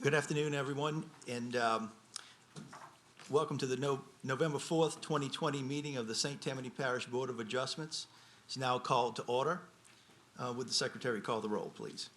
Good afternoon, everyone, and welcome to the November 4th, 2020 meeting of the St. Tammany Parish Board of Adjustments. It's now called to order. Would the secretary call the roll, please?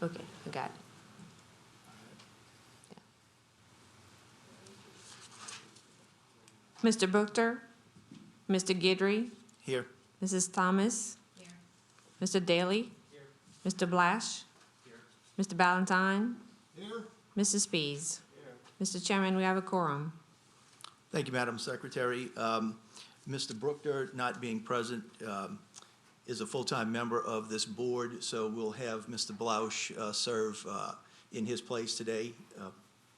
Okay, I got it. Mr. Buchter, Mr. Guidry, Here. Mrs. Thomas, Here. Mr. Daly, Here. Mr. Blash, Here. Mr. Ballantyne, Here. Mrs. Spies. Mr. Chairman, we have a quorum. Thank you, Madam Secretary. Mr. Brookter, not being present, is a full-time member of this board, so we'll have Mr. Bloush serve in his place today,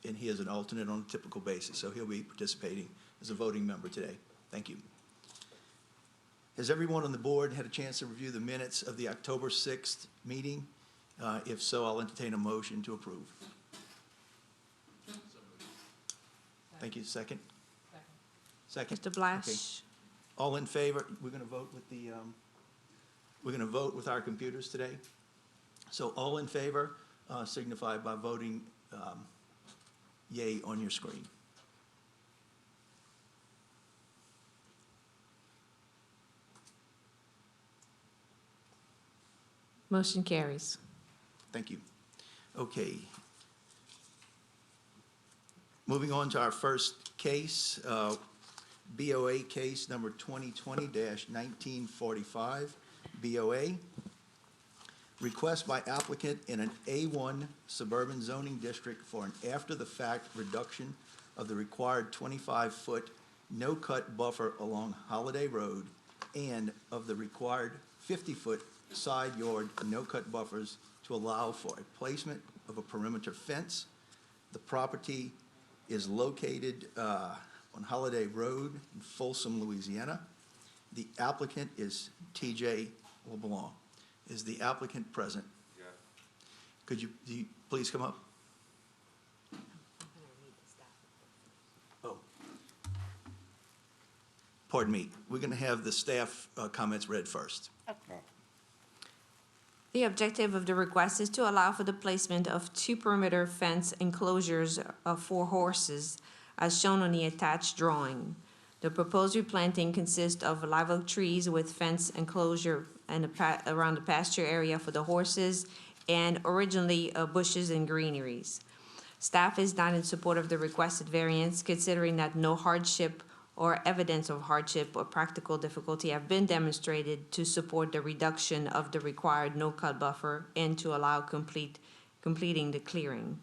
and he is an alternate on a typical basis, so he'll be participating as a voting member today. Thank you. Has everyone on the board had a chance to review the minutes of the October 6th meeting? If so, I'll entertain a motion to approve. Thank you. Second? Second. Mr. Blash, Okay. All in favor? We're going to vote with the, we're going to vote with our computers today. So all in favor signify by voting yay on your screen. motion carries. Thank you. Okay. Moving on to our first case, BOA case number 2020-1945, BOA. Request by applicant in an A1 suburban zoning district for an after-the-fact reduction of the required 25-foot no-cut buffer along Holiday Road and of the required 50-foot side yard no-cut buffers to allow for a placement of a perimeter fence. The property is located on Holiday Road in Folsom, Louisiana. The applicant is T.J. LeBlanc. Is the applicant present? Yeah. Could you please come up? Oh. Pardon me. We're going to have the staff comments read first. Okay. The objective of the request is to allow for the placement of 2 perimeter fence enclosures for horses, as shown on the attached drawing. The proposed replanting consists of live oak trees with fence enclosure and around the pasture area for the horses, and originally bushes and greeneries. Staff is not in support of the requested variance, considering that no hardship or evidence of hardship or practical difficulty have been demonstrated to support the reduction of the required no-cut buffer and to allow completing the clearing.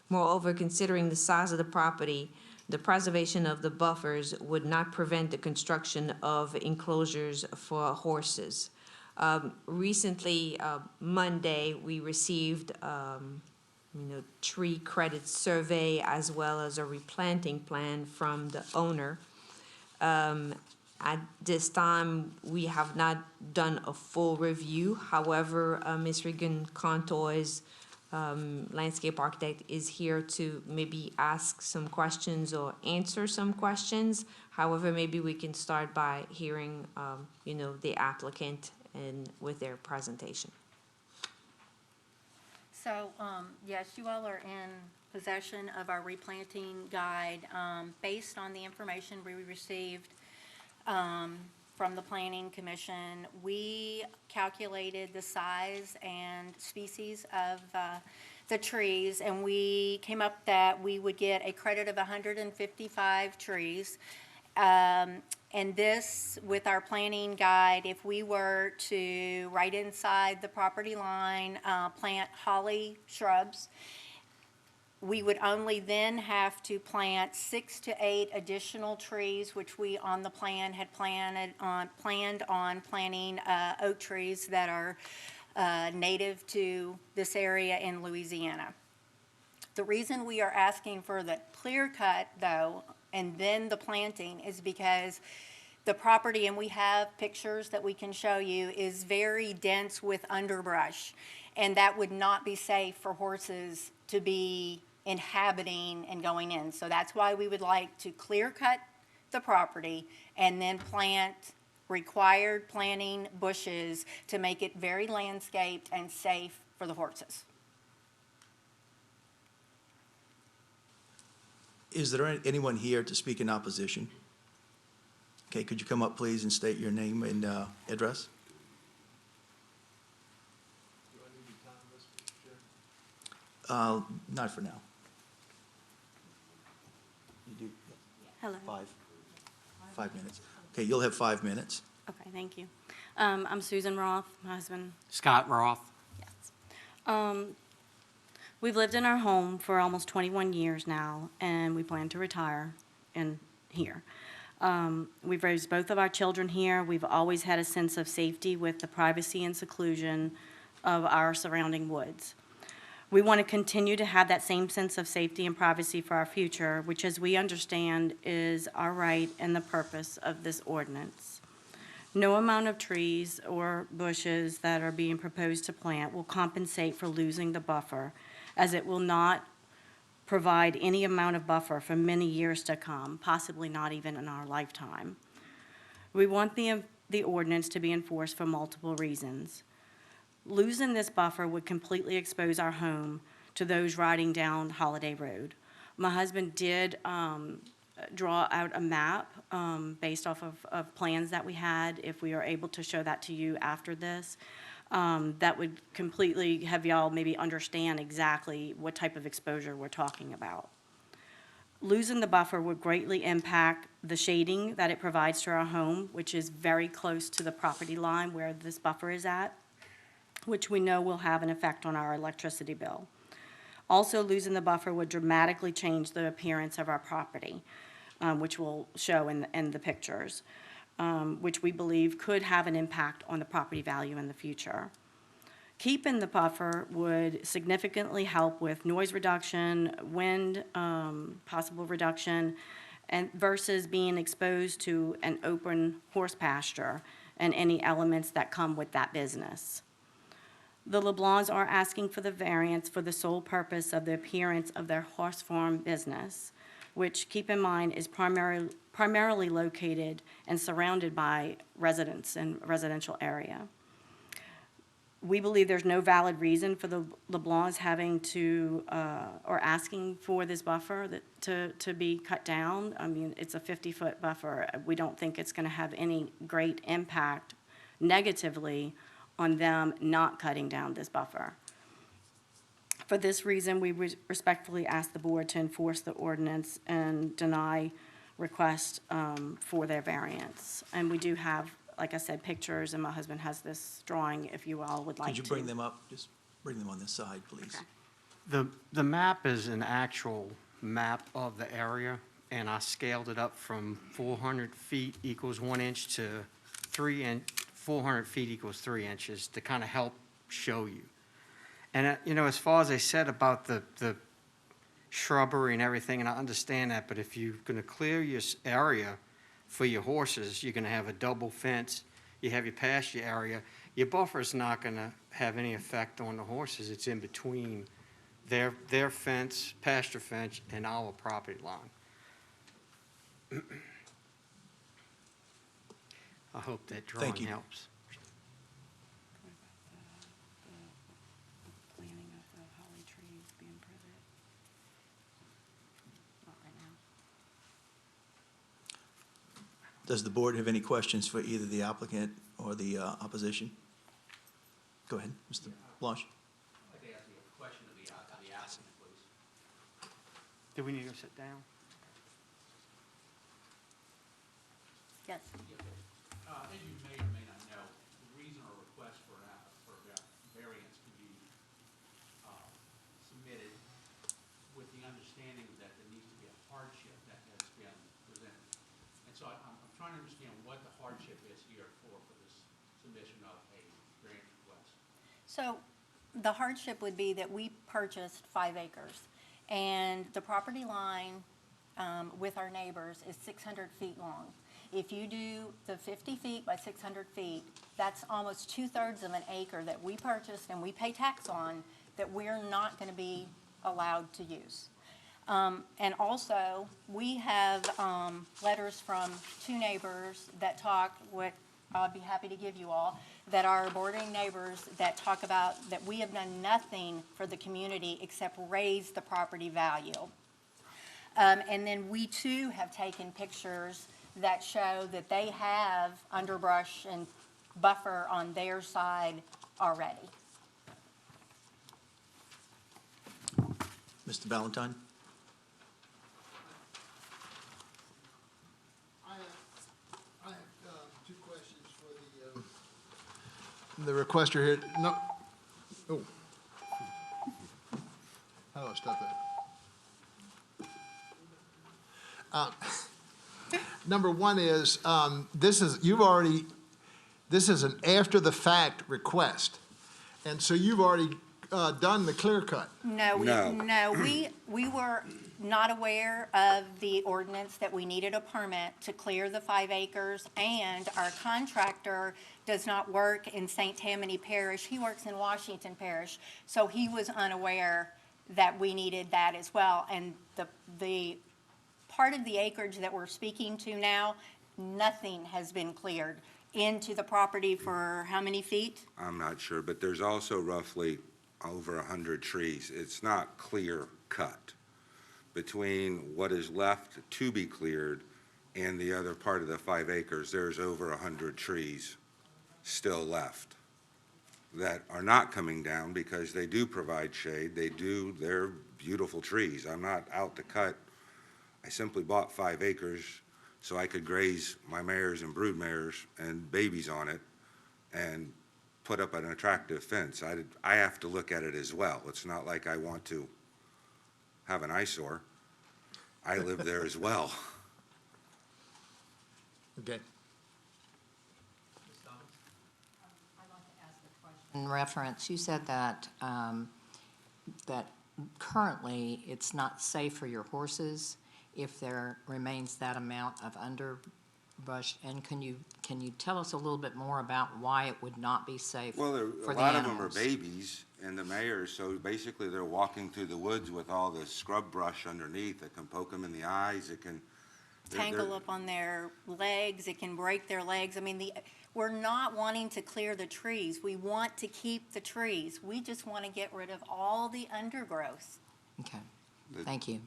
Moreover, considering the size of the property, the preservation of the buffers would not prevent the construction of enclosures for horses. Recently, Monday, we received tree credit survey as well as a replanting plan from the owner. At this time, we have not done a full review. However, Ms. Regan Contoy's landscape architect is here to maybe ask some questions or answer some questions. However, maybe we can start by hearing, the applicant and with their presentation. So, yes, you all are in possession of our replanting guide. Based on the information we received from the Planning Commission, we calculated the size and species of the trees, and we came up that we would get a credit of 155 trees. And this, with our planning guide, if we were to, right inside the property line, plant holly shrubs, we would only then have to plant 6 to 8 additional trees, which we on the plan had planned on planting oak trees that are native to this area in Louisiana. The reason we are asking for the clear cut, though, and then the planting is because the property, and we have pictures that we can show you, is very dense with underbrush, and that would not be safe for horses to be inhabiting and going in. So that's why we would like to clear cut the property and then plant required planting bushes to make it very landscaped and safe for the horses. Is there anyone here to speak in opposition? Okay, could you come up, please, and state your name and address? Not for now. You do? Hello. 5 minutes. Okay, you'll have 5 minutes. Okay, thank you. I'm Susan Roth, my husband. Scott Roth. Yes. We've lived in our home for almost 21 years now, and we plan to retire in here. We've raised both of our children here. We've always had a sense of safety with the privacy and seclusion of our surrounding woods. We want to continue to have that same sense of safety and privacy for our future, which, as we understand, is our right and the purpose of this ordinance. No amount of trees or bushes that are being proposed to plant will compensate for losing the buffer, as it will not provide any amount of buffer for many years to come, possibly not even in our lifetime. We want the ordinance to be enforced for multiple reasons. Losing this buffer would completely expose our home to those riding down Holiday Road. My husband did draw out a map based off of plans that we had. If we are able to show that to you after this, that would completely have y'all maybe understand exactly what type of exposure we're talking about. Losing the buffer would greatly impact the shading that it provides to our home, which is very close to the property line where this buffer is at, which we know will have an effect on our electricity bill. Also, losing the buffer would dramatically change the appearance of our property, which we'll show in the pictures, which we believe could have an impact on the property value in the future. Keeping the buffer would significantly help with noise reduction, wind possible reduction, and versus being exposed to an open horse pasture and any elements that come with that business. The LeBlancs are asking for the variance for the sole purpose of the appearance of their horse farm business, which, keep in mind, is primarily located and surrounded by residents and residential area. We believe there's no valid reason for the LeBlancs having to, or asking for this buffer to be cut down. I mean, it's a 50-foot buffer. We don't think it's gonna have any great impact negatively on them not cutting down this buffer. For this reason, we respectfully ask the board to enforce the ordinance and deny request for their variance. And we do have, like I said, pictures, and my husband has this drawing if you all would like to. Could you bring them up? Just bring them on this side, please. Okay. The map is an actual map of the area, and I scaled it up from 400 feet equals 1 inch to 400 feet equals 3 inches to kind of help show you. And, you know, as far as I said about the shrubbery and everything, and I understand that, but if you're going to clear your area for your horses, you're going to have a double fence, you have your pasture area, your buffer's not going to have any effect on the horses. It's in between their fence, pasture fence, and our property line. I hope that drawing Thank you. helps. Planting of the holly trees being present. Not right now. Does the board have any questions for either the applicant or the opposition? Go ahead, Mr. Blanche. I'd like to ask you a question of the applicant, please. Do we need to sit down? Yes. As you may or may not know, the reason or request for variance can be submitted with the understanding that there needs to be a hardship that has been presented. And so I'm trying to understand what the hardship is here for this submission of a variance request. So the hardship would be that we purchased 5 acres, and the property line with our neighbors is 600 feet long. If you do the 50 feet by 600 feet, that's almost 2/3 of an acre that we purchased and we pay tax on that we're not going to be allowed to use. And also, we have letters from 2 neighbors that talk, what I'll be happy to give you all, that are bordering neighbors that talk about that we have done nothing for the community except raise the property value. And then we too have taken pictures that show that they have underbrush and buffer on their side already. Mr. Valentine? I have 2 questions for the requester here. No, oh. How do I stop that? Number 1 is, this is an after-the-fact request, and so you've already done the clear cut. No, we were not aware of the ordinance that we needed a permit to clear the 5 acres, and our contractor does not work in St. Tammany Parish. He works in Washington Parish, so he was unaware that we needed that as well. And the part of the acreage that we're speaking to now, nothing has been cleared into the property for how many feet? I'm not sure, but there's also roughly over 100 trees. It's not clear cut. Between what is left to be cleared and the other part of the 5 acres, there's over 100 trees still left that are not coming down because they do provide shade. They're beautiful trees. I'm not out to cut. I simply bought 5 acres so I could graze my mares and brood mares and babies on it and put up an attractive fence. I have to look at it as well. It's not like I want to have an eyesore. I live there as well. Okay. In reference, you said that, that currently it's not safe for your horses if there remains that amount of underbrush. And can you tell us a little bit more about why it would not be safe for Well, the a animals? lot of them are babies and the mares, so basically they're walking through the woods with all the scrub brush underneath. It can poke them in the eyes, it can. Tangle up on their legs, it can break their legs. I mean, we're not wanting to clear the trees. We want to keep the trees. We just want to get rid of all the undergrowth. Okay, thank you.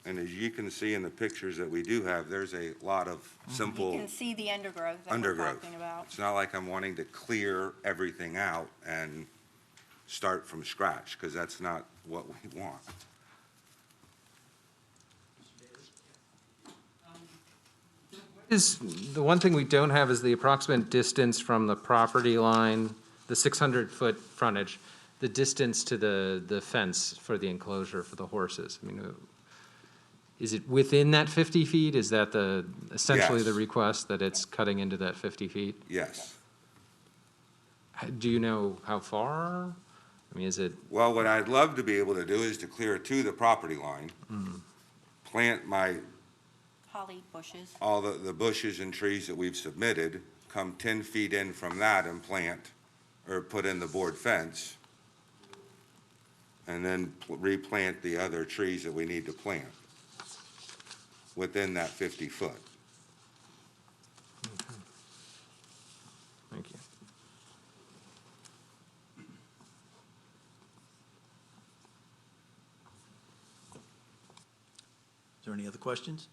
And as you can see in the pictures that we do have, there's a lot of You simple can see the undergrowth that we're undergrowth. talking about. It's not like I'm wanting to clear everything out and start from scratch, because that's not what we want. Is, the one thing we don't have is the approximate distance from the property line, the 600-foot frontage, the distance to the fence for the enclosure for the horses. I mean, is it within that 50 feet? Is that essentially the Yes. request, that it's cutting into that 50 feet? Yes. Do you know how far? I mean, is it, Well, what I'd love to be able to do is to clear to the property line, plant Holly bushes. all the bushes and trees that we've submitted, come 10 feet in from that and plant, or put in the board fence, and then replant the other trees that we need to plant within that 50 foot. thank you. Is there any other questions?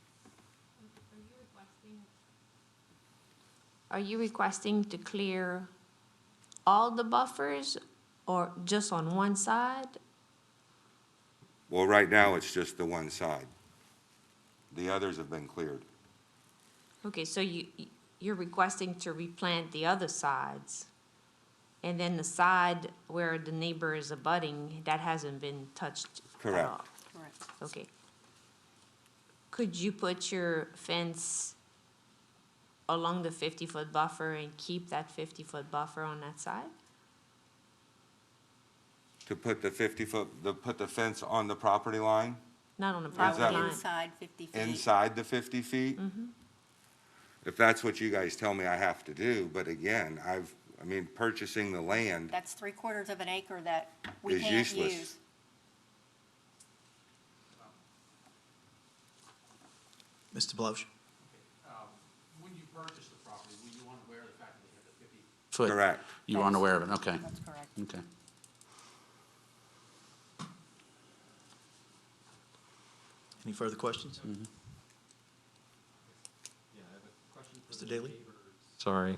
Are you requesting to clear all the buffers or just on one side? Well, right now, it's just the one side. The others have been cleared. Okay, so you're requesting to replant the other sides, and then the side where the neighbor is abutting, that hasn't been touched at Correct. all? Correct. Okay. Could you put your fence along the 50-foot buffer and keep that 50-foot buffer on that side? To put the 50-foot, put the fence on the property line, Not on the No, property that- line? inside 50 feet. inside the 50 feet? If that's what you guys tell me I have to do, but again, purchasing the land, That's 3/4 of an acre that we Is can't useless. use. Mr. Bloch? When you purchased the property, were you unaware of the fact that they had the 50? Foot. correct. You were unaware of it, okay, That's correct. okay. Any further questions? Mr. Daly? Sorry.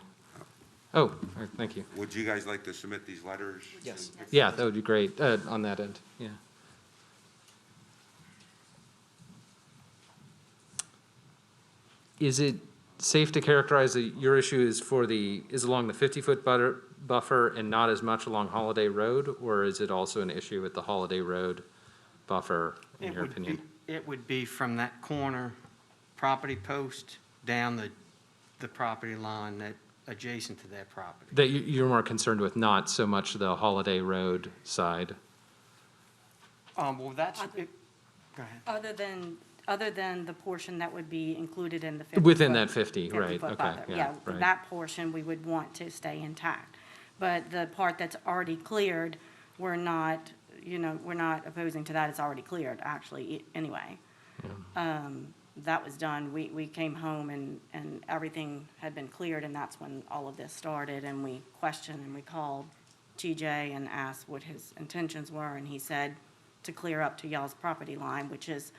Oh, all right, thank you. Would you guys like to submit these letters? Yes. Yeah, that would be great, on that end, yeah. Is it safe to characterize that your issue is along the 50-foot buffer and not as much along Holiday Road? Or is it also an issue with the Holiday Road buffer, in It your would be- opinion? It would be from that corner property post down the property line that adjacent to that property. That you're more concerned with, not so much the Holiday Road side? Well, that's, go ahead. Other than the portion that would be included in the 50. Within that 50, right, 50-foot okay, buffer. yeah, right. That portion we would want to stay intact. But the part that's already cleared, we're not opposing to that. It's already cleared, actually, anyway. That was done. We came home and everything had been cleared, and that's when all of this started. And we questioned and we called TJ and asked what his intentions were, and he said to clear up to y'all's property line, which is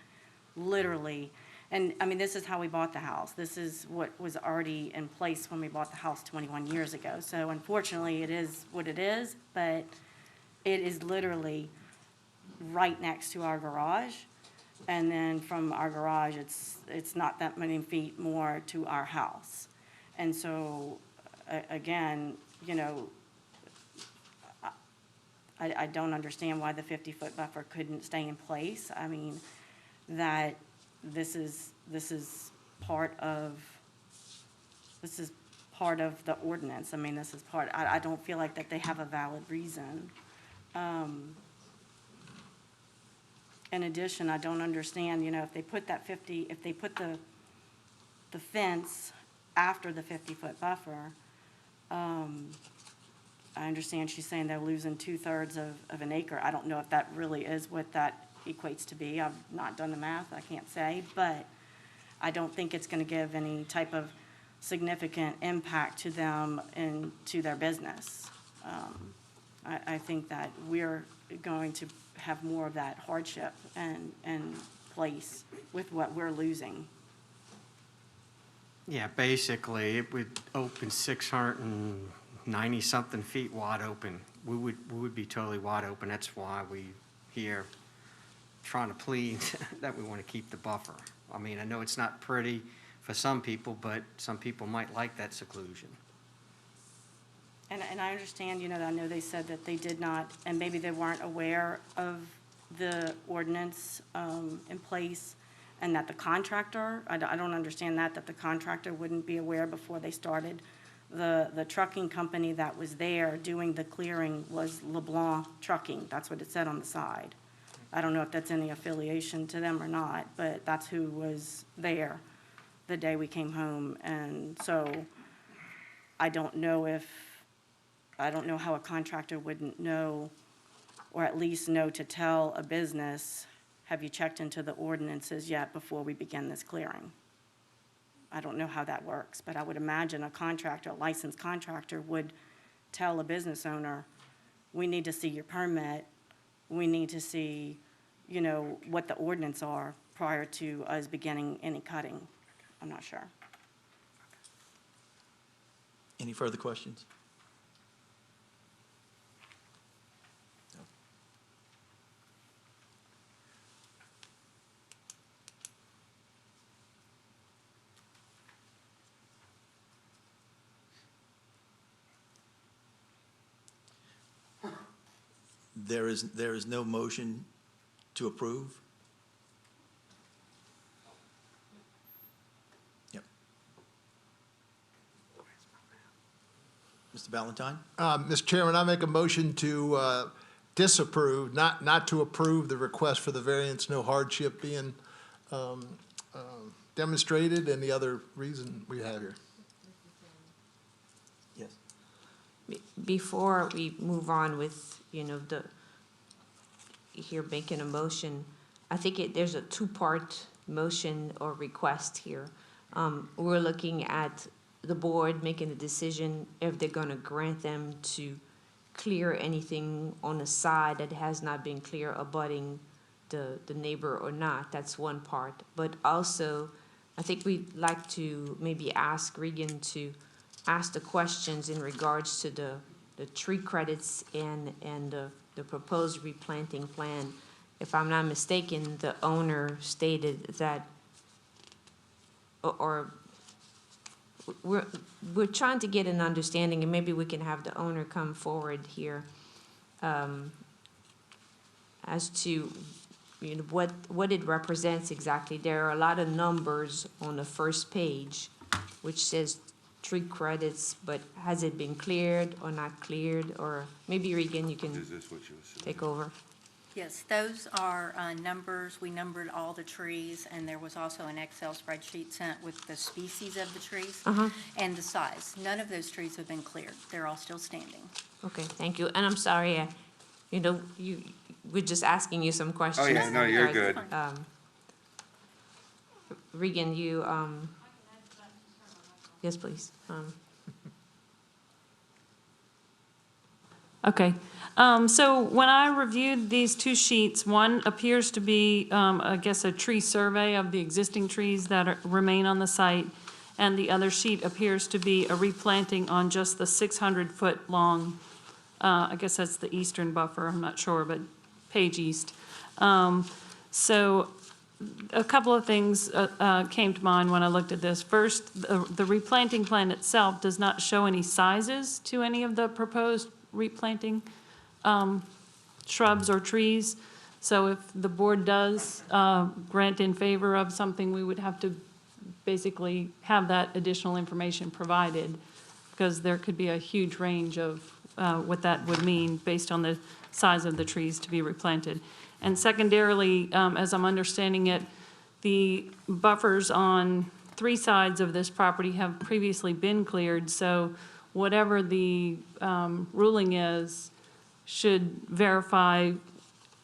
literally, and this is how we bought the house. This is what was already in place when we bought the house 21 years ago. So unfortunately, it is what it is, but it is literally right next to our garage. And then from our garage, it's not that many feet more to our house. And so, again, I don't understand why the 50-foot buffer couldn't stay in place. That this is part of the ordinance. This is part, I don't feel like that they have a valid reason. In addition, I don't understand, if they put the fence after the 50-foot buffer, I understand she's saying they're losing 2/3 of an acre. I don't know if that really is what that equates to be. I've not done the math, I can't say, but I don't think it's gonna give any type of significant impact to them and to their business. I think that we're going to have more of that hardship and place with what we're losing. Yeah, basically, it would open 690-something feet wide open. We would be totally wide open. That's why we here trying to plead that we want to keep the buffer. I know it's not pretty for some people, but some people might like that seclusion. And I understand, I know they said that they did not, and maybe they weren't aware of the ordinance in place, and that the contractor, I don't understand that the contractor wouldn't be aware before they started. The trucking company that was there doing the clearing was LeBlanc Trucking. That's what it said on the side. I don't know if that's any affiliation to them or not, but that's who was there the day we came home. And so I don't know how a contractor wouldn't know, or at least know to tell a business, have you checked into the ordinances yet before we begin this clearing? I don't know how that works, but I would imagine a contractor, a licensed contractor, would tell a business owner, we need to see your permit, we need to see, what the ordinance are prior to us beginning any cutting. I'm not sure. Any further questions? There is no motion to approve? Yep. Mr. Valentine? Mr. Chairman, I make a motion to disapprove, not to approve the request for the variance, no hardship being demonstrated, and the other reason we have here. Yes. Before we move on with, here making a motion, I think there's a two-part motion or request here. We're looking at the board making a decision if they're gonna grant them to clear anything on the side that has not been clear abutting the neighbor or not. That's one part. But also, I think we'd like to maybe ask Regan to ask the questions in regards to the tree credits and the proposed replanting plan. If I'm not mistaken, the owner stated that, or we're trying to get an understanding, and maybe we can have the owner come forward here as to what it represents exactly. There are a lot of numbers on the first page, which says tree credits, but has it been cleared or not cleared? Or maybe Regan, you can Is this what you was take over. Yes, those are numbers. We numbered all the trees, and there was also an Excel spreadsheet sent with the species of the trees and the size. None of those trees have been cleared. They're all still standing. Okay, thank you. And I'm sorry, we're just asking you some questions. Oh, yeah, no, you're good. Regan, you, yes, please. Okay, so when I reviewed these two sheets, one appears to be, I guess, a tree survey of the existing trees that remain on the site, and the other sheet appears to be a replanting on just the 600-foot long, I guess that's the eastern buffer, I'm not sure, but page east. So a couple of things came to mind when I looked at this. First, the replanting plan itself does not show any sizes to any of the proposed replanting shrubs or trees. So if the board does grant in favor of something, we would have to basically have that additional information provided, because there could be a huge range of what that would mean based on the size of the trees to be replanted. And secondarily, as I'm understanding it, the buffers on 3 sides of this property have previously been cleared, so whatever the ruling is should verify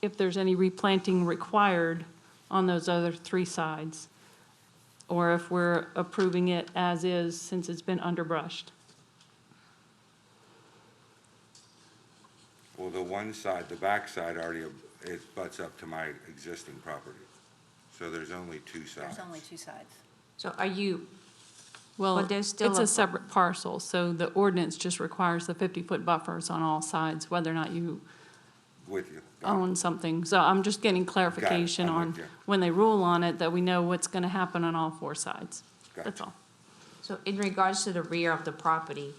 if there's any replanting required on those other 3 sides, or if we're approving it as is since it's been underbrushed. Well, the one side, the back side already, it butts up to my existing property. So there's only 2 sides. There's only 2 sides. So are you, Well, But there's still it's a- a separate parcel, so the ordinance just requires the 50-foot buffers on all sides, whether or not you With you. own something. So I'm just getting clarification I'm on with you. when they rule on it, that we know what's going to happen on all 4 sides. That's Gotcha. all. so in regards to the rear of the property,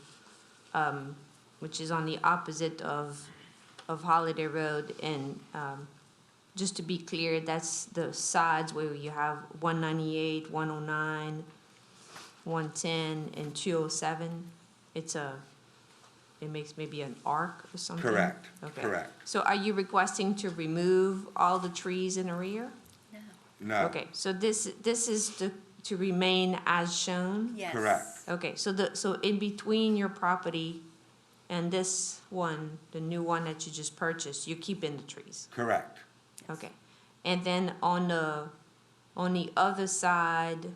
which is on the opposite of Holiday Road, and just to be clear, that's the sides where you have 198, 109, 110, and 207. It makes maybe an arc or something? Correct, Okay. correct. So are you requesting to remove all the trees in the rear? No. No, Okay, so this is to remain as shown? Yes. Correct. Okay, so in between your property and this one, the new one that you just purchased, you're keeping the trees? correct. Okay. And then on the other side,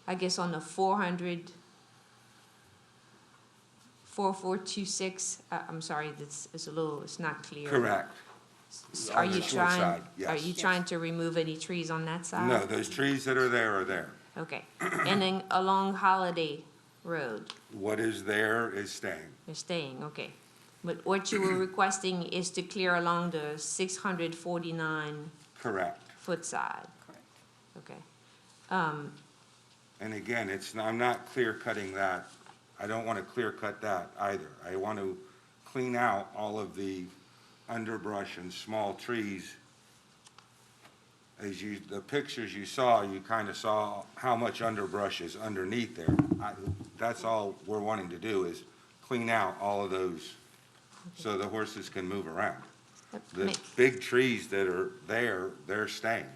I guess on the 4426, I'm sorry, it's not clear. Correct. Are On the you short trying, side, are yes. you trying to remove any trees on that side? No, those trees that are there are there. Okay. And then along Holiday Road, What is there is staying. they're staying, okay. But what you were requesting is to clear along the 649 Correct. foot side? Correct. Okay. And again, I'm not clear cutting that. I don't want to clear cut that either. I want to clean out all of the underbrush and small trees. The pictures you saw, you kind of saw how much underbrush is underneath there. That's all we're wanting to do is clean out all of those so the horses can move around. The big trees that are there, they're staying.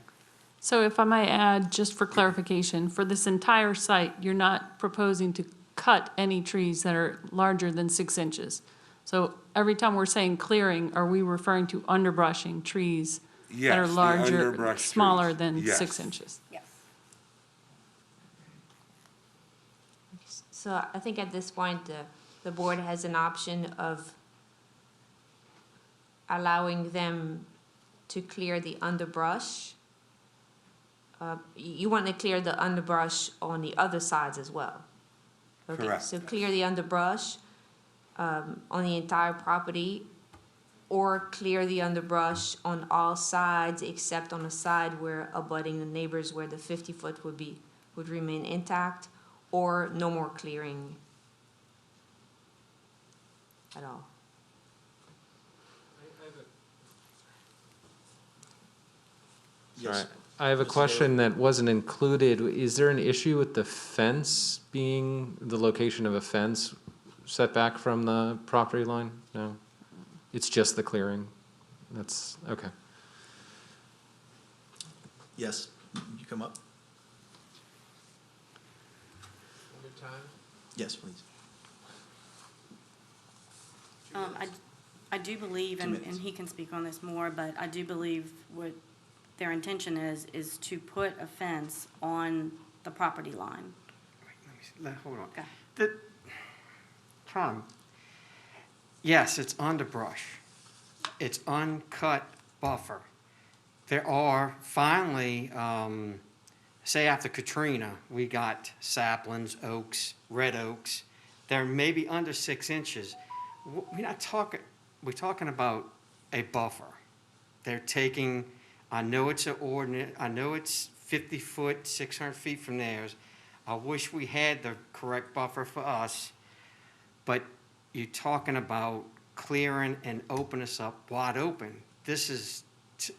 So if I might add, just for clarification, for this entire site, you're not proposing to cut any trees that are larger than 6 inches? So every time we're saying clearing, are we referring to underbrushing trees that are Yes, the larger, underbrush smaller trees. than Yes. 6 inches? Yes. So I think at this point, the board has an option of allowing them to clear the underbrush. You want to clear the underbrush on the other sides as well? Okay, Correct. so clear the underbrush on the entire property, or clear the underbrush on all sides except on the side where abutting the neighbors where the 50-foot would remain intact, or no more clearing at all. Yes. I have a Mr. question that wasn't included. Is there an issue with the fence being, the location of a fence set back from the property line? No? It's just the clearing? That's, okay. Yes, you come up? Yes, please. I do believe, 2 and minutes. he can speak on this more, but I do believe what their intention is to put a fence on the property line. Hold on. Okay. Tom, yes, it's underbrush. It's uncut buffer. There are finally, say after Katrina, we got saplings, oaks, red oaks. They're maybe under 6 inches. We're not talking, we're talking about a buffer. They're taking, I know it's an ordinance, I know it's 50 foot, 600 feet from theirs. I wish we had the correct buffer for us, but you're talking about clearing and open us up wide open. This is,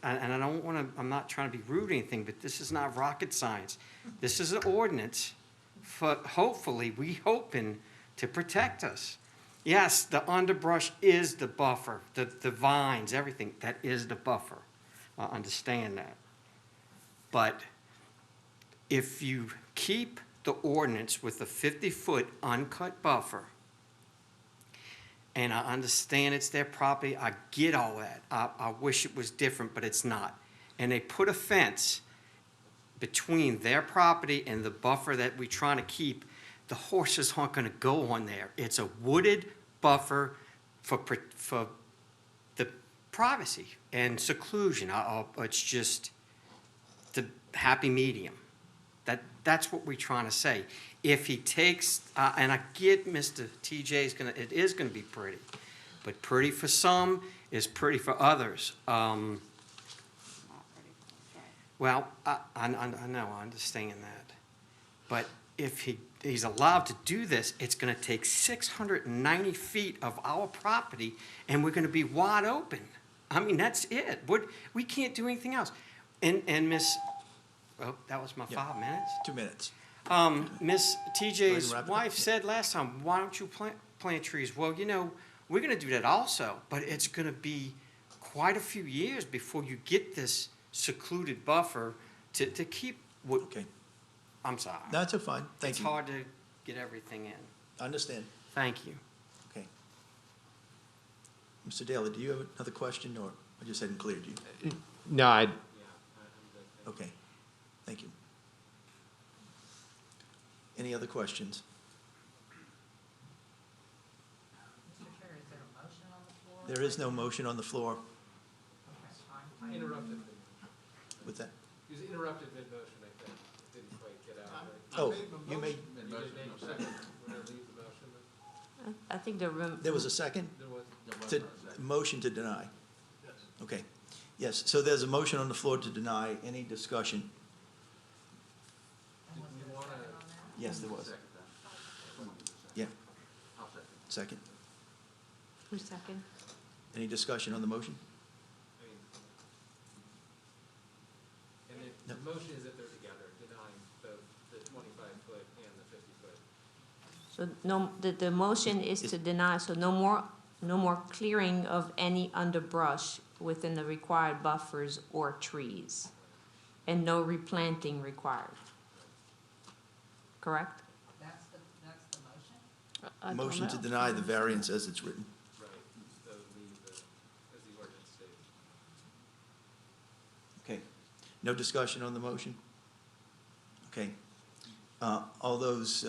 and I don't want to, I'm not trying to be rude or anything, but this is not rocket science. This is an ordinance for, hopefully, we hoping to protect us. Yes, the underbrush is the buffer, the vines, everything, that is the buffer. I understand that. But if you keep the ordinance with a 50-foot uncut buffer, and I understand it's their property, I get all that. I wish it was different, but it's not. And they put a fence between their property and the buffer that we're trying to keep, the horses aren't gonna go on there. It's a wooded buffer for the privacy and seclusion. It's just the happy medium. That's what we're trying to say. If he takes, and I get Mr. TJ's gonna, it is gonna be pretty, but pretty for some is pretty for others. Well, I know, I understand that. But if he's allowed to do this, it's gonna take 690 feet of our property, and we're gonna be wide open. I mean, that's it. We can't do anything else. And Miss, oh, that was my Yeah. 5 minutes? 2 minutes. Miss Go TJ's ahead and wrap it up. wife said last time, why don't you plant trees? Well, you know, we're gonna do that also, but it's gonna be quite a few years before you get this secluded buffer to keep what, Okay, I'm sorry. that's fine, thank It's you. hard to get everything in. I understand, Thank you. okay. Mr. Daly, do you have another question, or I just hadn't cleared you? No, Okay, thank you. Any other questions? There is no motion on the floor. Interrupted. With that, He was interrupted mid-motion, I think. Didn't quite get out. oh, you made, I think the room. there was a second? To, motion to deny? Okay, yes, so there's a motion on the floor to deny. Any discussion? Yes, there was. Yeah. Second? Who's second? Any discussion on the motion? And the motion is that they're together, denying both the 25-foot and the 50-foot. So no, the motion is to deny, so no more clearing of any underbrush within the required buffers or trees, and no replanting required. Correct? That's the motion? I don't Motion to know. deny the variance as it's written. Right, so leave as the ordinance states. Okay. No discussion on the motion? Okay. All those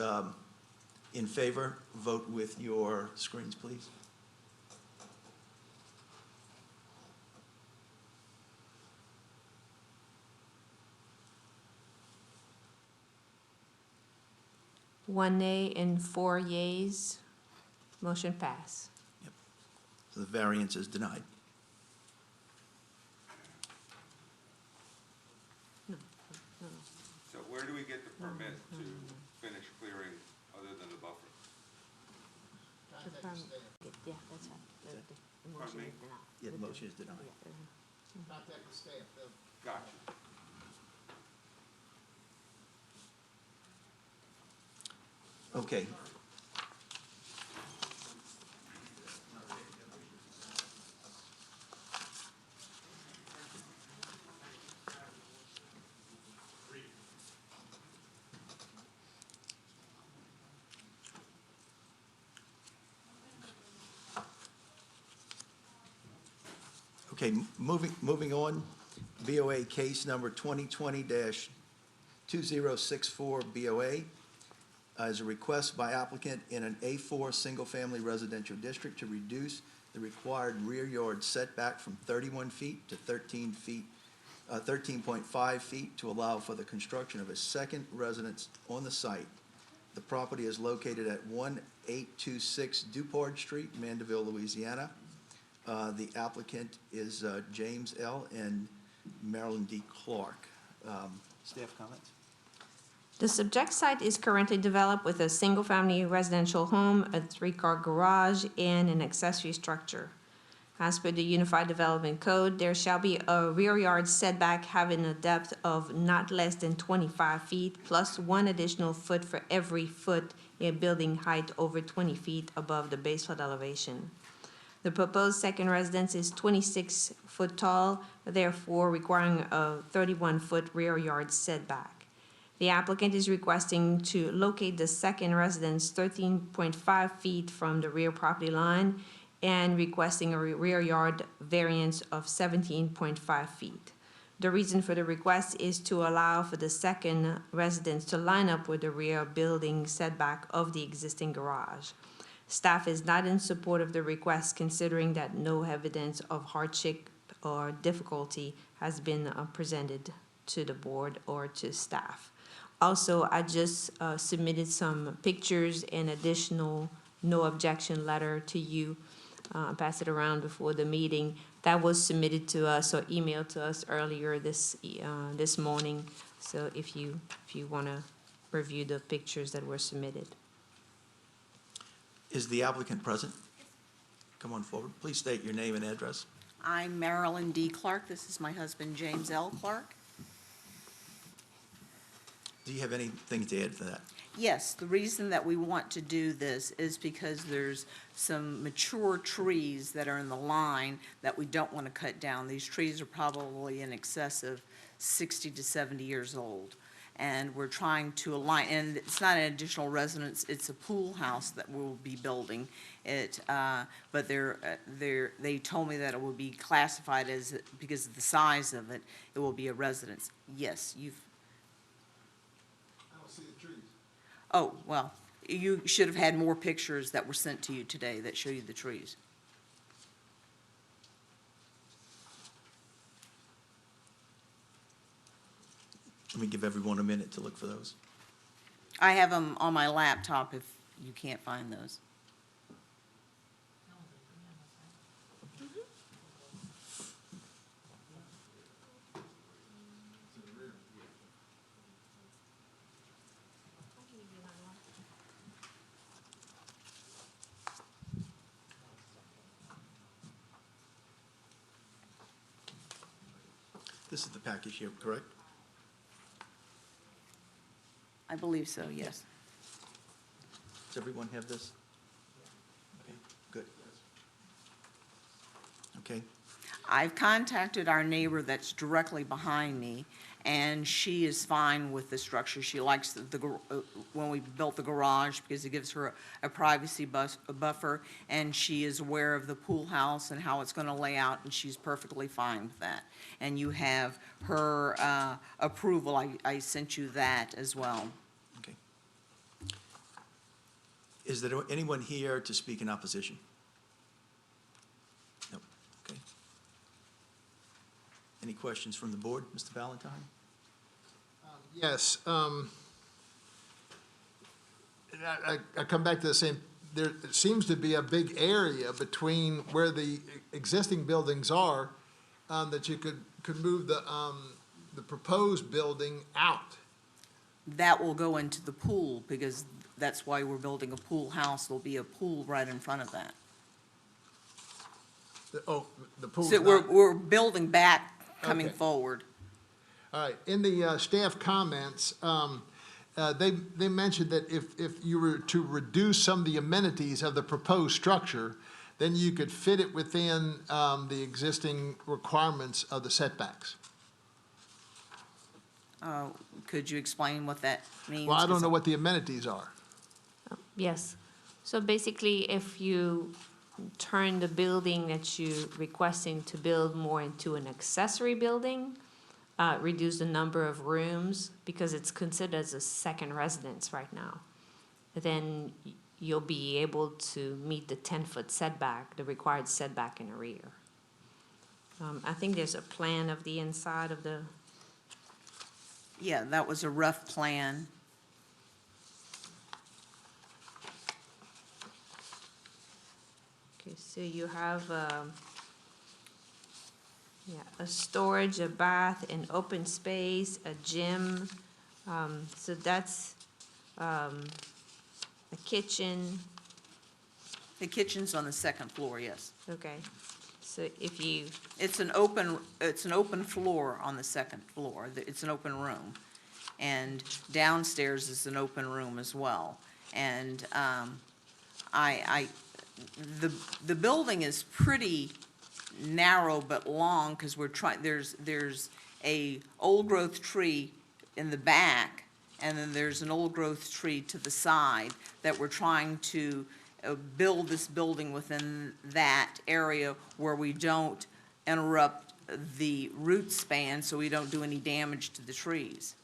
in favor, vote with your screens, please. One nay and 4 yeas. Motion pass. So the variance is denied. So where do we get the permit to finish clearing other than the buffer? Yeah, that's right. Pardon me? Yeah, the motion is denied. Contact the staff. Gotcha. Okay. Okay, moving on, BOA case number 2020-2064 BOA is a request by applicant in an A4 single-family residential district to reduce the required rear yard setback from 31 feet to 13 feet, 13.5 feet to allow for the construction of a second residence on the site. The property is located at 1826 Duport Street, Mandeville, Louisiana. The applicant is James L. and Marilyn D. Clark. Staff comments? The subject site is currently developed with a single-family residential home, a 3-car garage, and an accessory structure. As per the Unified Development Code, there shall be a rear yard setback having a depth of not less than 25 feet, plus 1 additional foot for every foot in building height over 20 feet above the base flood elevation. The proposed second residence is 26 foot tall, therefore requiring a 31-foot rear yard setback. The applicant is requesting to locate the second residence 13.5 feet from the rear property line and requesting a rear yard variance of 17.5 feet. The reason for the request is to allow for the second residence to line up with the rear building setback of the existing garage. Staff is not in support of the request, considering that no evidence of hardship or difficulty has been presented to the board or to staff. Also, I just submitted some pictures and additional no objection letter to you. Pass it around before the meeting. That was submitted to us or emailed to us earlier this morning. So if you want to review the pictures that were submitted. Is the applicant present? Come on forward. Please state your name and address. I'm Marilyn D. Clark. This is my husband, James L. Clark. Do you have anything to add to that? Yes, the reason that we want to do this is because there's some mature trees that are in the line that we don't want to cut down. These trees are probably in excess of 60 to 70 years old. And we're trying to align, and it's not an additional residence, it's a pool house that we'll be building. But they told me that it will be classified as, because of the size of it, it will be a residence. Yes, I don't see the trees. oh, well, you should have had more pictures that were sent to you today that show you the trees. Let me give everyone a minute to look for those. I have them on my laptop if you can't find those. This is the package here, correct? I believe so, yes. Does everyone have this? Okay, good. Okay, I've contacted our neighbor that's directly behind me, and she is fine with the structure. She likes when we built the garage, because it gives her a privacy buffer, and she is aware of the pool house and how it's gonna lay out, and she's perfectly fine with that. And you have her approval, I sent you that as well. okay. Is there anyone here to speak in opposition? No, okay. Any questions from the board, Mr. Valentine? Yes, I come back to the same, there seems to be a big area between where the existing buildings are, that you could move the proposed building out. That will go into the pool, because that's why we're building a pool house. There'll be a pool right in front of that. The pool's So not. we're building back, coming Okay. forward. All right, in the staff comments, they mentioned that if you were to reduce some of the amenities of the proposed structure, then you could fit it within the existing requirements of the setbacks. Could you explain what that means? Well, I don't know what the amenities are. Yes. So basically, if you turn the building that you're requesting to build more into an accessory building, reduce the number of rooms, because it's considered as a second residence right now, then you'll be able to meet the 10-foot setback, the required setback in the rear. I think there's a plan of the inside of the, Yeah, that was a rough plan. okay, so you have, a storage, a bath, an open space, a gym. So that's, a kitchen, The kitchen's on the second floor, yes. okay. So if you, It's an open floor on the second floor. It's an open room. And downstairs is an open room as well. And, the building is pretty narrow but long, because there's a old-growth tree in the back, and then there's an old-growth tree to the side that we're trying to build this building within that area where we don't interrupt the root span, so we don't do any damage to the trees.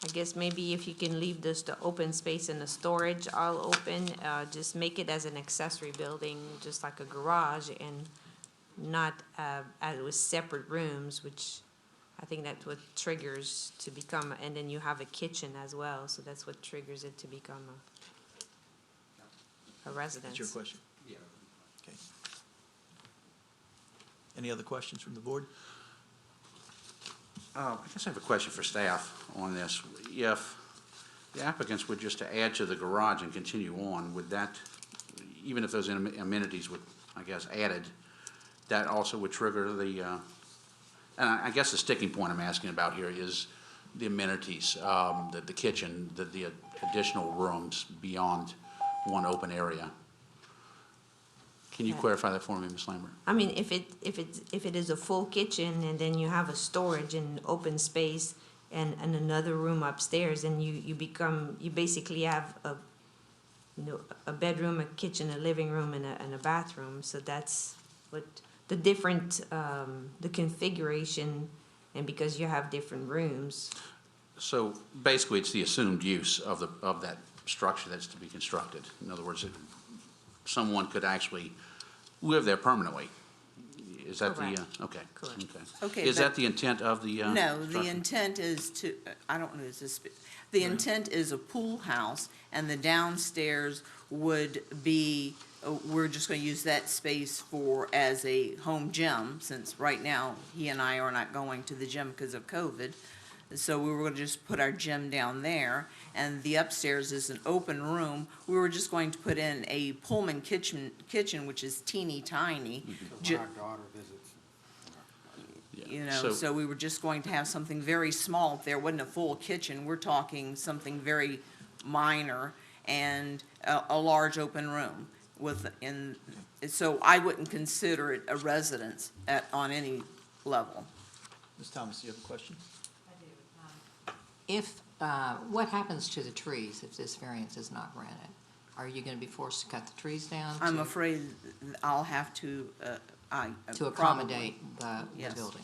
I guess maybe if you can leave this, the open space and the storage all open, just make it as an accessory building, just like a garage, and not, as with separate rooms, which I think that's what triggers to become, and then you have a kitchen as well, so that's what triggers it to become a residence. That's your question? Yeah. Okay. Any other questions from the board? I guess I have a question for staff on this. If the applicants were just to add to the garage and continue on, would that, even if those amenities would, I guess, added, that also would trigger the, and I guess the sticking point I'm asking about here is the amenities, the kitchen, the additional rooms beyond one open area. Can you clarify that for me, Ms. Lambert? I mean, if it is a full kitchen, and then you have a storage and open space and another room upstairs, and you basically have a bedroom, a kitchen, a living room, and a bathroom. So that's what the different, the configuration, and because you have different rooms. So basically, it's the assumed use of that structure that's to be constructed. In other words, someone could actually live there permanently. Is that the, Correct. okay. Correct. Okay, Is but- that the intent of the? No, the structure? intent is to, I don't know, the intent is a pool house, and the downstairs would be, we're just gonna use that space as a home gym, since right now, he and I are not going to the gym because of COVID. So we were gonna just put our gym down there, and the upstairs is an open room. We were just going to put in a Pullman kitchen, which is teeny tiny. ju- daughter visits. You know, so we were just going to have something very small up there. Wasn't a full kitchen. We're talking something very minor and a large open room so I wouldn't consider it a residence on any level. Ms. Thomas, do you have a question? If, what happens to the trees if this variance is not granted? Are you gonna be forced to cut the trees down? I'm to- afraid I'll have to, To probably. accommodate the Yes. building?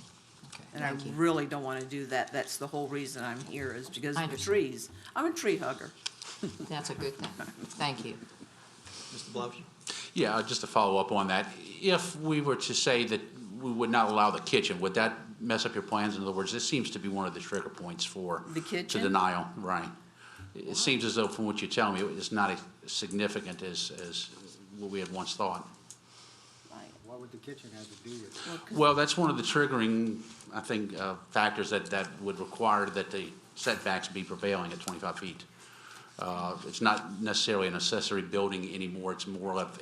Okay, And I thank you. really don't want to do that. That's the whole reason I'm here, is because I of the understand. trees. I'm a tree hugger. That's a good thing. Thank you. Mr. Blavich? Yeah, just to follow up on that, if we were to say that we would not allow the kitchen, would that mess up your plans? In other words, this seems to be one of the trigger points for. The kitchen? To denial, right. It seems as though from what you're telling me, it's not as significant as what we had once thought. What would the kitchen have to do with? Well, that's one of the triggering, I think, factors that would require that the setbacks be prevailing at 25 feet. It's not necessarily an accessory building anymore,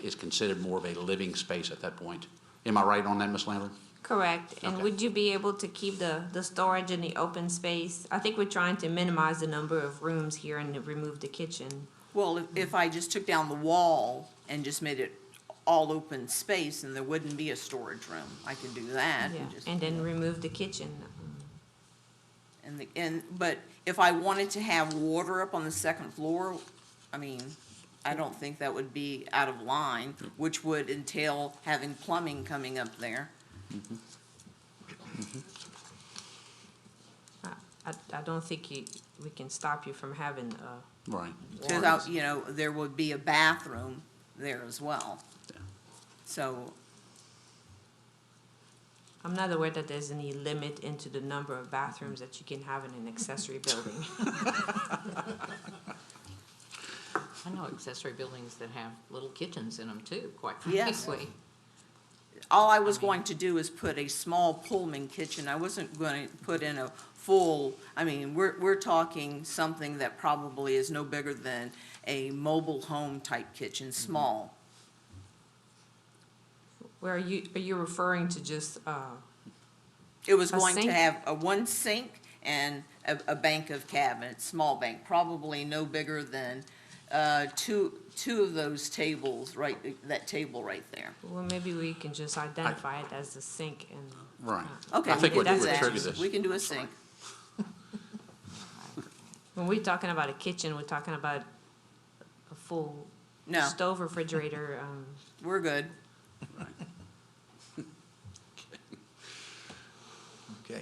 it's considered more of a living space at that point. Am I right on that, Ms. Lambert? Correct. And Okay. would you be able to keep the storage in the open space? I think we're trying to minimize the number of rooms here and to remove the kitchen. Well, if I just took down the wall and just made it all open space, and there wouldn't be a storage room, I could do that. Yeah, just- and then remove the kitchen. But if I wanted to have water up on the second floor, I mean, I don't think that would be out of line, which would entail having plumbing coming up there. I don't think we can stop you from having, Right. Because, you know, there would be a bathroom there as well. So, I'm not aware that there's any limit into the number of bathrooms that you can have in an accessory building. I know accessory buildings that have little kitchens in them too, quite Yes. frankly. all I was going to do is put a small Pullman kitchen. I wasn't going to put in a full, I mean, we're talking something that probably is no bigger than a mobile home type kitchen, small. Where are you referring to just, It was A going to sink? have one sink and a bank of cabinets, small bank, probably no bigger than two of those tables, right, that table right there. well, maybe we can just identify it as the sink and. Right. Okay, I we think can what do would that. trigger this. We can do a sink. When we're talking about a kitchen, we're talking about a full No, stove, refrigerator, we're good. Okay.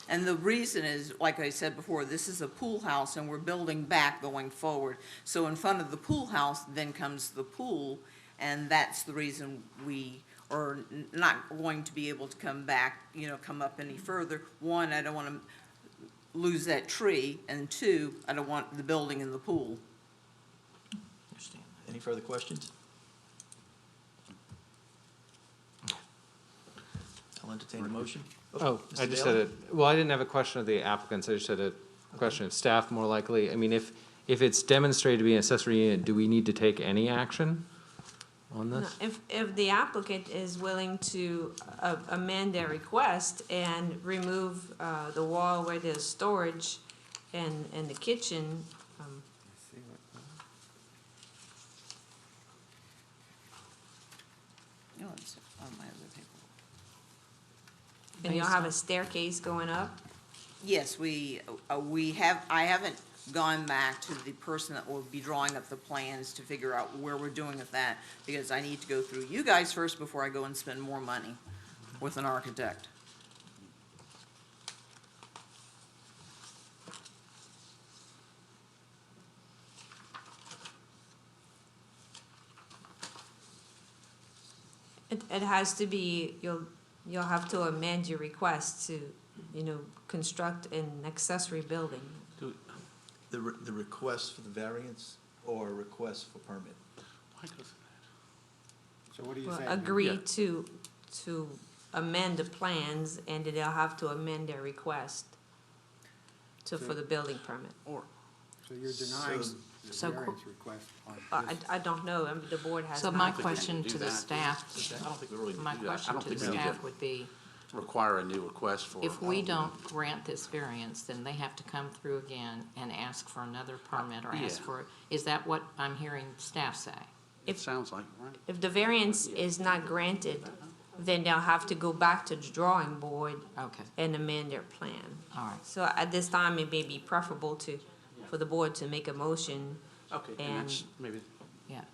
And the reason is, like I said before, this is a pool house and we're building back going forward. So in front of the pool house, then comes the pool, and that's the reason we are not going to be able to come back, you know, come up any further. One, I don't want to lose that tree, and two, I don't want the building in the pool. Understand. Any further questions? I'll entertain a motion. Oh, Mr. I just Daly? had well, I didn't have a question of the applicants, I just had a question of staff more likely. I mean, if it's demonstrated to be an accessory unit, do we need to take any action on No, this? if the applicant is willing to amend their request and remove the wall where there's storage and the kitchen, No, it's on my other paper. and you'll have a staircase going up, Yes, I haven't gone back to the person that will be drawing up the plans to figure out where we're doing with that, because I need to go through you guys first before I go and spend more money with an architect. it has to be, you'll have to amend your request to, construct an accessory building. The request for the variance or request for permit? So what do you Well, say? agree Yeah. to amend the plans, and they'll have to amend their request. for the building permit. So you're denying the So- variance request on I don't know, I mean, the board has So not. my think we question do to the that. staff, I don't think we really need to my do that. I question don't to think the we need staff to would be, require a new request for. if we don't grant this variance, then they have to come through again and ask for another permit or ask Yeah. for, is that what I'm hearing staff say? It sounds like, right? If the variance is not granted, then they'll have to go back to the drawing board Okay, and amend their plan. all right. So at this time, it may be preferable for the board to make a motion. Okay, And- and that's maybe, Yeah.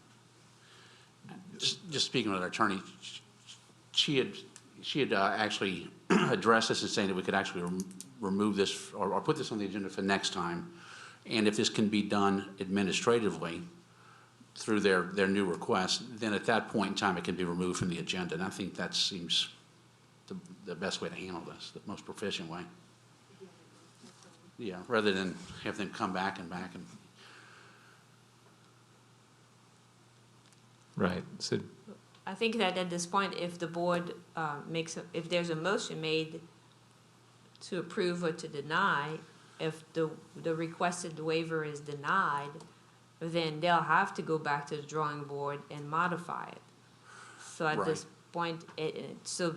just speaking with our attorney, she had actually addressed this and saying that we could actually remove this or put this on the agenda for next time. And if this can be done administratively through their new request, then at that point in time, it can be removed from the agenda. And I think that seems the best way to handle this, the most proficient way. Yeah, rather than have them come back and. Right, so, I think that at this point, if the board if there's a motion made to approve or to deny, if the requested waiver is denied, then they'll have to go back to the drawing board and modify it. So at this point, so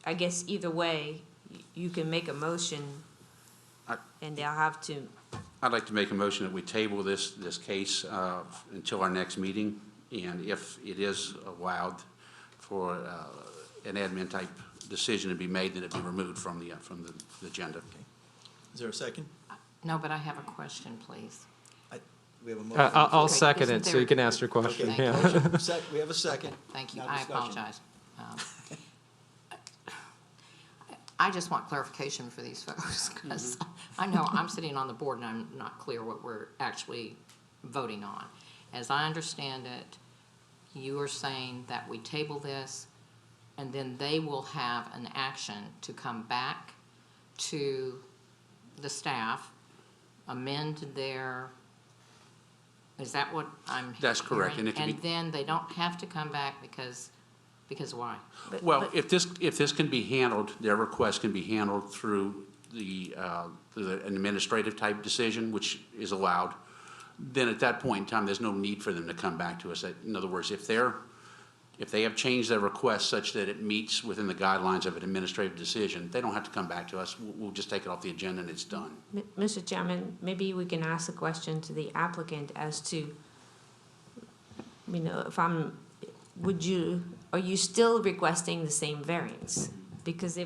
I guess either way, you can make a motion and they'll have to, I'd like to make a motion that we table this case until our next meeting, and if it is allowed for an admin type decision to be made, then it be removed from the agenda. Is there a second? No, but I have a question, please. We have a motion. I'll Okay, second isn't it, so there- you can ask your question, Okay. yeah. We have a second. Thank you, Now I discussion. apologize. I just want clarification for these folks, because I know I'm sitting on the board and I'm not clear what we're actually voting on. As I understand it, you are saying that we table this, and then they will have an action to come back to the staff, amend their, is that what I'm hearing? That's correct, and it can be- And then they don't have to come back because why? Well, if this can be handled, their request can be handled through an administrative type decision, which is allowed, then at that point in time, there's no need for them to come back to us. In other words, if they have changed their request such that it meets within the guidelines of an administrative decision, they don't have to come back to us. We'll just take it off the agenda and it's done. Mr. Chairman, maybe we can ask a question to the applicant as to, are you still requesting the same variance? Because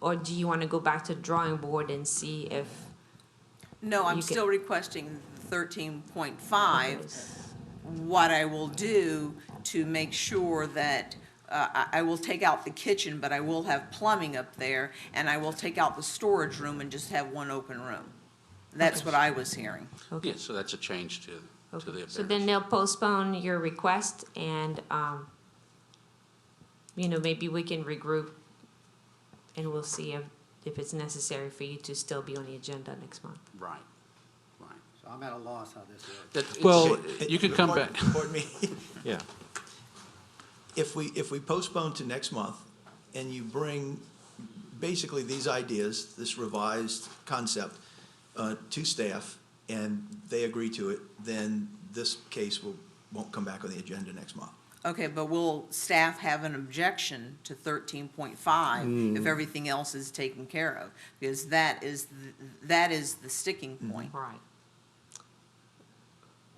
or do you want to go back to the drawing board and see if? No, I'm You can- still requesting 13.5. What I will do to make sure that, I will take out the kitchen, but I will have plumbing up there, and I will take out the storage room and just have one open room. That's what I was hearing. Okay. Yeah, so that's a change to the So variance. then they'll postpone your request and, maybe we can regroup and we'll see if it's necessary for you to still be on the agenda next month. Right. So I'm at a loss how this works. That- it's- Well- You could come back. Pardon me. Yeah, If we postpone to next month and you bring basically these ideas, this revised concept, to staff and they agree to it, then this case won't come back on the agenda next month. Okay, but will staff have an objection to 13.5 if everything else is taken care of? Because that is the sticking point. Right.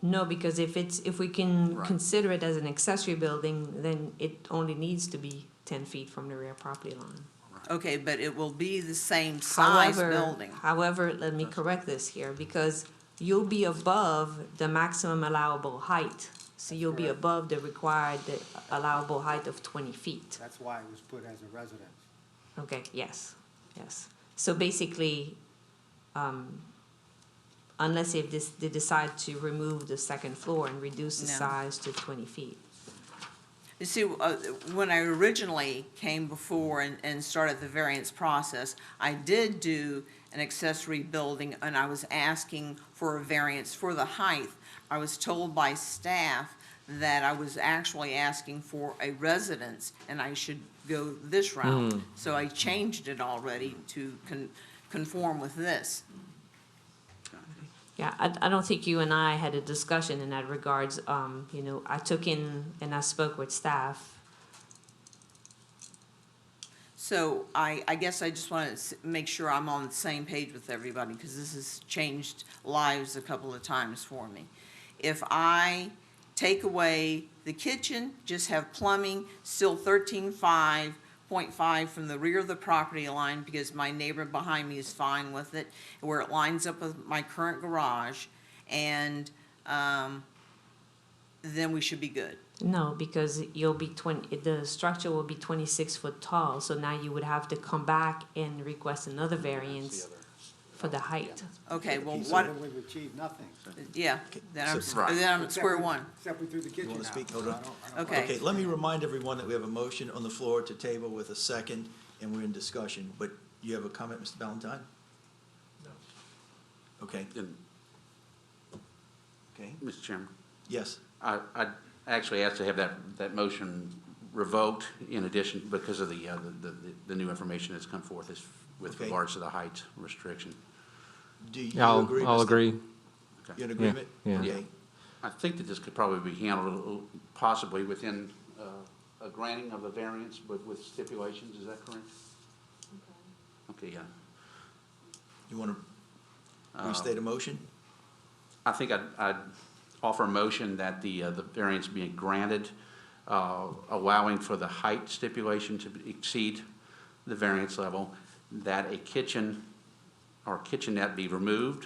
No, because if we can Right. consider it as an accessory building, then it only needs to be 10 feet from the rear property line. Okay, but it will be the same size building. However, let me correct this here, because you'll be above the maximum allowable height. So you'll be correct. above the required allowable height of 20 feet. That's why it was put as a residence. Okay, yes. So basically, unless if they decide to remove the second floor and reduce the No. size to 20 feet. You see, when I originally came before and started the variance process, I did do an accessory building, and I was asking for a variance for the height. I was told by staff that I was actually asking for a residence, and I should go this route. So I changed it already to conform with this. Yeah, I don't think you and I had a discussion in that regards. You know, I took in and I spoke with staff. So I guess I just want to make sure I'm on the same page with everybody, because this has changed lives a couple of times for me. If I take away the kitchen, just have plumbing, still 13.5 from the rear of the property line, because my neighbor behind me is fine with it, where it lines up with my current garage, and then we should be good. No, because you'll be the structure will be 26 foot tall, so now you would have to come back and request another variance for the height. Okay, well, So what, then we've achieved nothing, yeah, then I'm, So- then I'm at square one. except we threw the You kitchen want out. to speak? Hold So on. I don't- Okay. Okay, let me remind everyone that we have a motion on the floor to table with a second, and we're in discussion. But you have a comment, Mr. Valentine? No. Okay, And, okay, Mr. Chairman, yes. I actually asked to have that motion revoked in addition because of the new information that's come forth with Okay. regards to the height restriction. Do you I'll agree? I'll Mr. agree. You in agreement? yeah. Okay, I think that this could probably be handled possibly within a granting of a variance, but with stipulations, is that correct? Okay, yeah. you want to restate a motion? I think I'd offer a motion that the variance be granted, allowing for the height stipulation to exceed the variance level, that a kitchen or kitchenette be removed,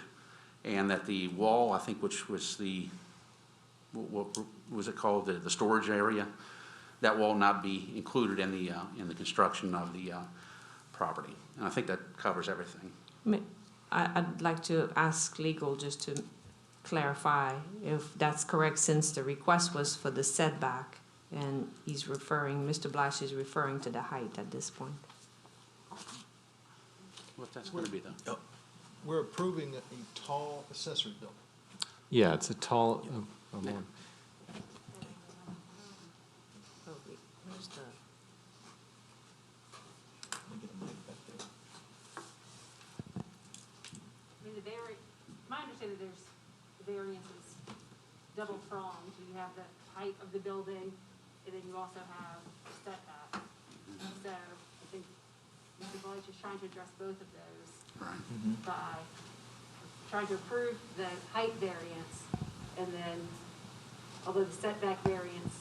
and that the wall, I think, which was what was it called, the storage area, that wall not be included in the construction of the property. And I think that covers everything. I'd like to ask legal just to clarify if that's correct, since the request was for the setback, and Mr. Blash is referring to the height at this point. What that's going to be, though? We're approving a tall accessory building. Yeah, it's a tall, one. I mean, my understanding, the variance is double pronged. You have the height of the building, and then you also have setback. So I think Mr. Village is trying to address both of those by trying to approve the height variance, and then, although the setback variance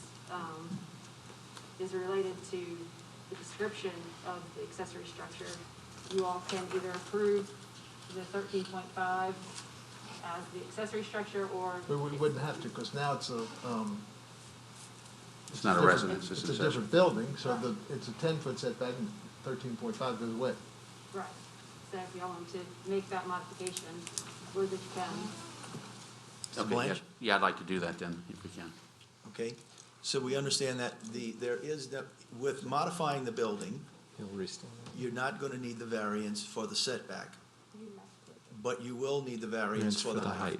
is related to the description of the accessory structure, you all can either approve the 13.5 as the accessory structure, or But we wouldn't have to, because now it's a, It's not a different- residence, It's it's a a different building, so it's a 10-foot setback, and 13.5 goes away. right. So if y'all want to make that modification, where that you can. Mr. Okay, Blanch? yeah, I'd like to do that then, if we can. Okay, so we understand that with modifying the building, He'll restate it. you're not going to need the variance for the setback, but you will need the variance for the height.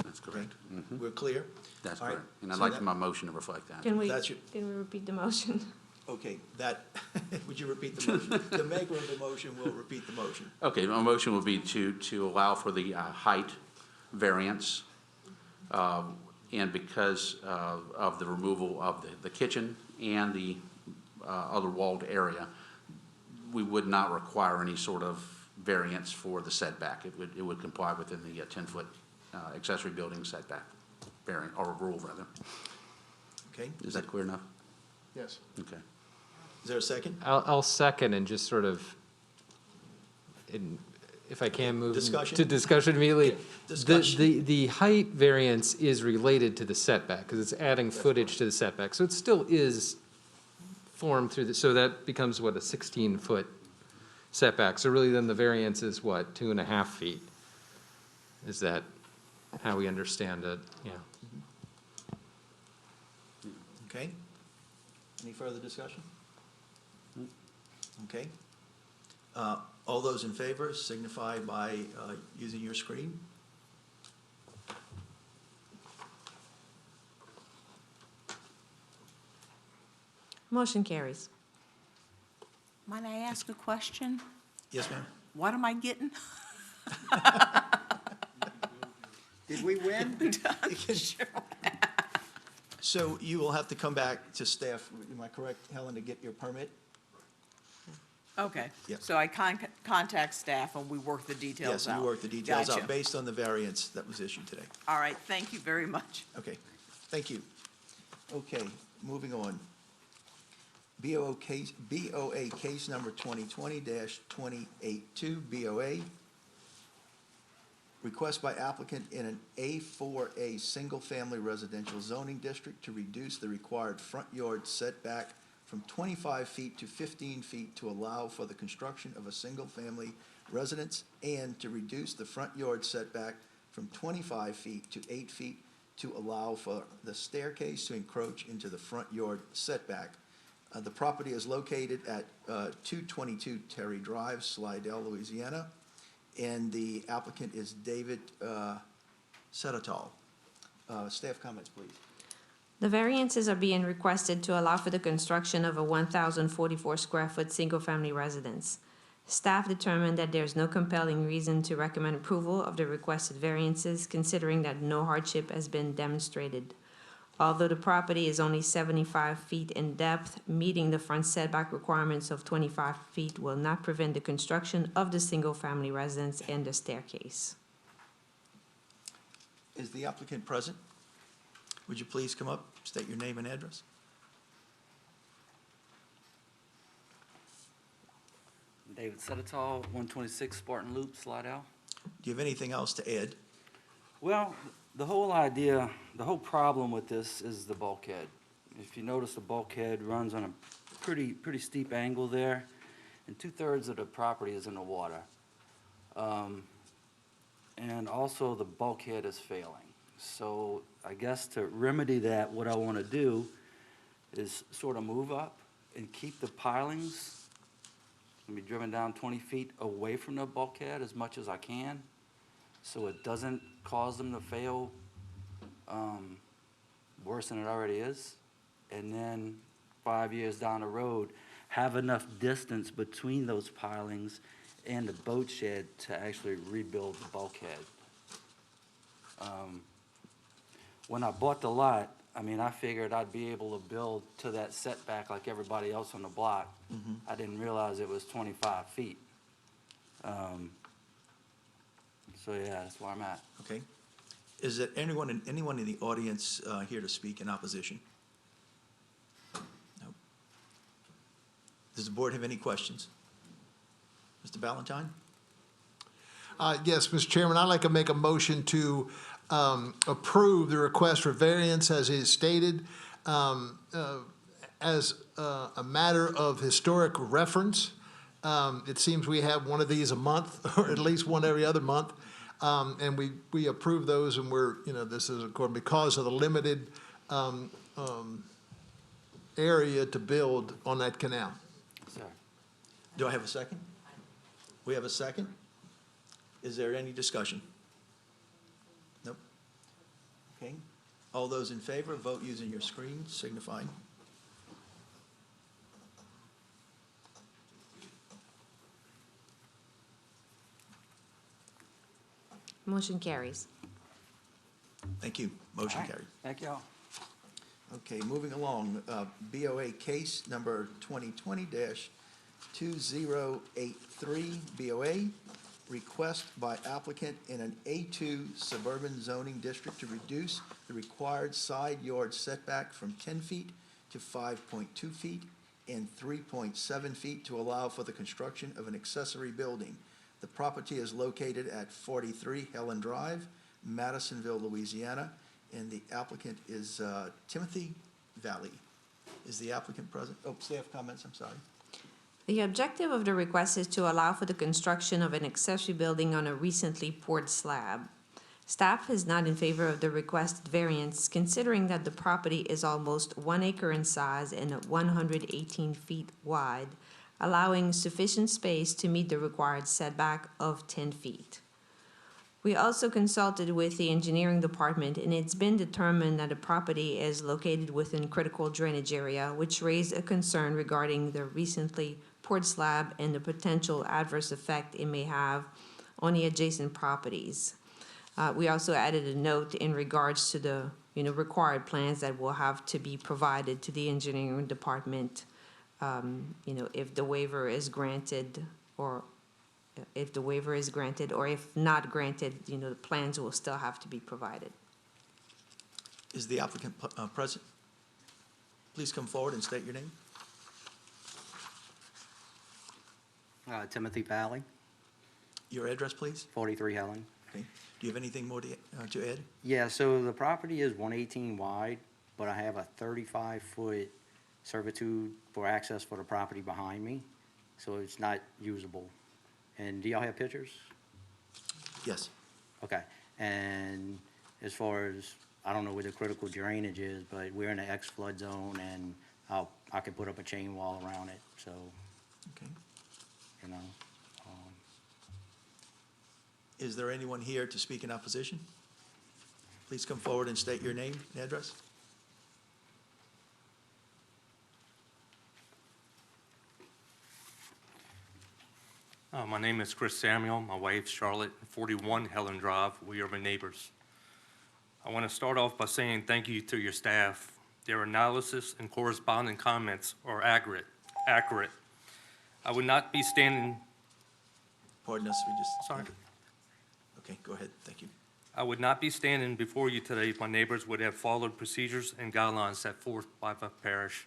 That's correct. Mhm. We're clear? That's All right, correct. And I'd so like that- my motion to reflect that. Can we That's your- repeat the motion? Okay, would you repeat the motion? The maker of the motion will repeat the motion. Okay, my motion will be to allow for the height variance, and because of the removal of the kitchen and the other walled area, we would not require any sort of variance for the setback. It would comply within the 10-foot accessory building setback variant, or rule, rather. Okay, Is that clear enough? Yes. Okay. is there a second? I'll second and just sort of, if I can move Discussion? to discussion immediately. Discussion. The height variance is related to the setback, because it's adding footage to the setback. So it still is formed through so that becomes what, a 16-foot setback. So really then the variance is what, 2.5 feet? Is that how we understand it? Yeah. Okay. Any further discussion? Okay. All those in favor signify by using your screen. Motion carries. Might I ask a question? Yes, ma'am? What am I getting? Did we win? So you will have to come back to staff, am I correct, Helen, to get your permit? Okay. Yep. So I contact staff and we work the details Yes, out. you work the details Gotcha. out based on the variance that was issued today. All right, thank you very much. Okay, thank you. Okay, moving on. BOA case number 2020-282, BOA. Request by applicant in an A4A single-family residential zoning district to reduce the required front yard setback from 25 feet to 15 feet to allow for the construction of a single-family residence and to reduce the front yard setback from 25 feet to 8 feet to allow for the staircase to encroach into the front yard setback. The property is located at 222 Terry Drive, Slidell, Louisiana, and the applicant is David Setatal. Staff comments, please. The variances are being requested to allow for the construction of a 1,044 square foot single-family residence. Staff determined that there is no compelling reason to recommend approval of the requested variances, considering that no hardship has been demonstrated. Although the property is only 75 feet in depth, meeting the front setback requirements of 25 feet will not prevent the construction of the single-family residence and the staircase. Is the applicant present? Would you please come up, state your name and address? David Setatal, 126 Spartan Loop, Slidell. Do you have anything else to add? Well, the whole idea, the whole problem with this is the bulkhead. If you notice, the bulkhead runs on a pretty steep angle there, and 2/3 of the property is in the water. And also the bulkhead is failing. So I guess to remedy that, what I want to do is sort of move up and keep the pilings, be driven down 20 feet away from the bulkhead as much as I can, so it doesn't cause them to fail worse than it already is. And then 5 years down the road, have enough distance between those pilings and the boat shed to actually rebuild the bulkhead. When I bought the lot, I mean, I figured I'd be able to build to that setback like everybody else on the block. I didn't realize it was 25 feet. So yeah, that's where I'm at. Okay. Is there anyone in the audience here to speak in opposition? No. Does the board have any questions? Mr. Ballantyne? Yes, Mr. Chairman, I'd like to make a motion to approve the request for variance as is stated as a matter of historic reference. It seems we have one of these a month, or at least one every other month. And we approve those, and this is according because of the limited area to build on that canal. Sir. Do I have a second? We have a second? Is there any discussion? Nope. Okay. All those in favor, vote using your screen, signifying. Motion carries. Thank you. Motion All right. carried. Thank y'all. Okay, moving along, BOA case number 2020-2083, BOA, request by applicant in an A2 suburban zoning district to reduce the required side yard setback from 10 feet to 5.2 feet and 3.7 feet to allow for the construction of an accessory building. The property is located at 43 Helen Drive, Madisonville, Louisiana, and the applicant is Timothy Valley. Is the applicant present? Oh, staff comments, I'm sorry. The objective of the request is to allow for the construction of an accessory building on a recently poured slab. Staff is not in favor of the requested variance, considering that the property is almost 1 acre in size and 118 feet wide, allowing sufficient space to meet the required setback of 10 feet. We also consulted with the engineering department, and it's been determined that the property is located within critical drainage area, which raised a concern regarding the recently support slab and the potential adverse effect it may have on the adjacent properties. We also added a note in regards to the, required plans that will have to be provided to the engineering department, if the waiver is granted, or if not granted, the plans will still have to be provided. Is the applicant present? Please come forward and state your name. Timothy Valley, Your address, please. 43 Helen. Okay. Do you have anything more to add? Yeah, so the property is 118 wide, but I have a 35-foot servitude for access for the property behind me, so it's not usable. And do y'all have pictures? Yes. Okay, and as far as, I don't know where the critical drainage is, but we're in an X-flood zone, and I could put up a chain wall around it, so, Okay. you know. Is there anyone here to speak in opposition? Please come forward and state your name and address. My name is Chris Samuel. My wife's Charlotte, 41 Helen Drive. We are my neighbors. I want to start off by saying thank you to your staff. Their analysis and corresponding comments are accurate. I would not be standing. Pardon us, we just. Sorry. Okay, go ahead. Thank you. I would not be standing before you today if my neighbors would have followed procedures and guidelines set forth by the parish.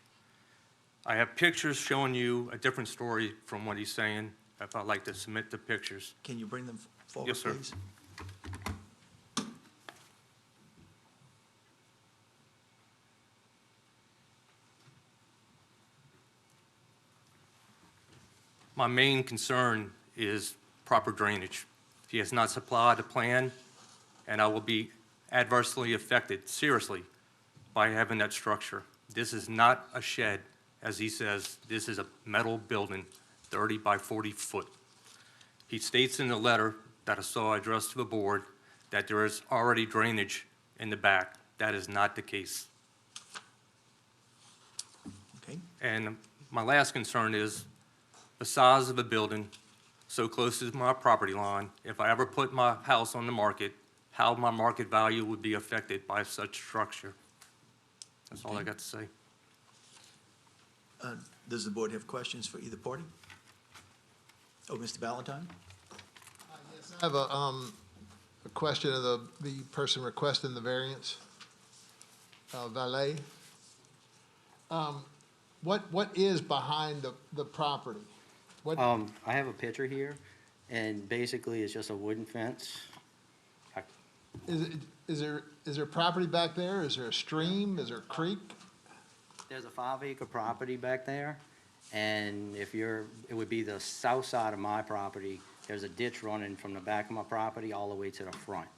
I have pictures showing you a different story from what he's saying. If I'd like to submit the pictures. Can you bring them forward, Yes, sir. please? My main concern is proper drainage. He has not supplied a plan, and I will be adversely affected, seriously, by having that structure. This is not a shed, as he says. This is a metal building, 30 by 40 foot. He states in the letter that I saw addressed to the board that there is already drainage in the back. That is not the case. Okay. And my last concern is the size of the building, so close to my property line. If I ever put my house on the market, how my market value would be affected by such structure. That's all I got to say. Does the board have questions for either party? Oh, Mr. Valentine? Yes, I have a question of the person requesting the variance, Valet. What is behind the property? What, I have a picture here, and basically it's just a wooden fence. is there property back there? Is there a stream? Is there a creek? There's a 5-acre property back there, and it would be the south side of my property. There's a ditch running from the back of my property all the way to the front.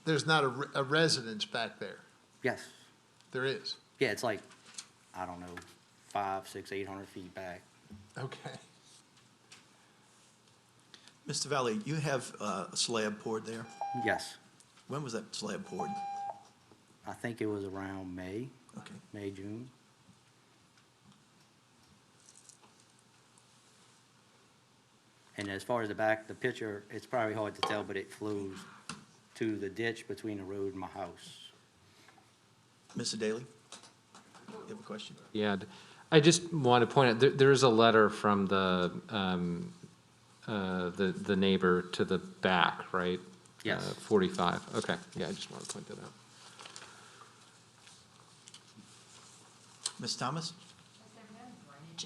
There's not a residence back there? Yes. There is? Yeah, it's like, I don't know, 500, 600, 800 feet back. Okay. Mr. Valley, you have a slab poured there. Yes. When was that slab poured? I think it was around May, Okay. May, June. And as far as the picture, it's probably hard to tell, but it flows to the ditch between the road and my house. Mr. Daly? You have a question? Yeah, I just want to point out, there is a letter from the neighbor to the back, right? Yes. 45, okay, yeah, I just want to point that out. Ms. Thomas?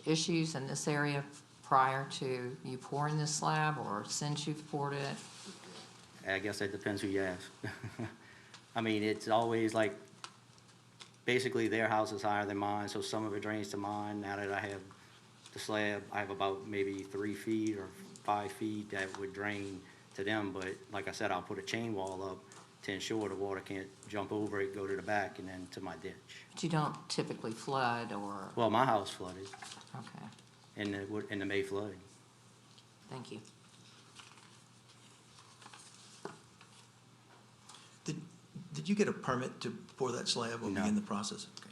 Issues in this area prior to you pouring this slab or since you've poured it? I guess that depends who you ask. I mean, it's always like, basically their house is higher than mine, so some of it drains to mine. Now that I have the slab, I have about maybe 3 feet or 5 feet that would drain to them, but like I said, I'll put a chain wall up to ensure the water can't jump over it, go to the back, and then to my ditch. But you don't typically flood or, Well, my house flooded okay, in the May flood. thank you. Did you get a permit to pour that slab or No. begin the process? Okay.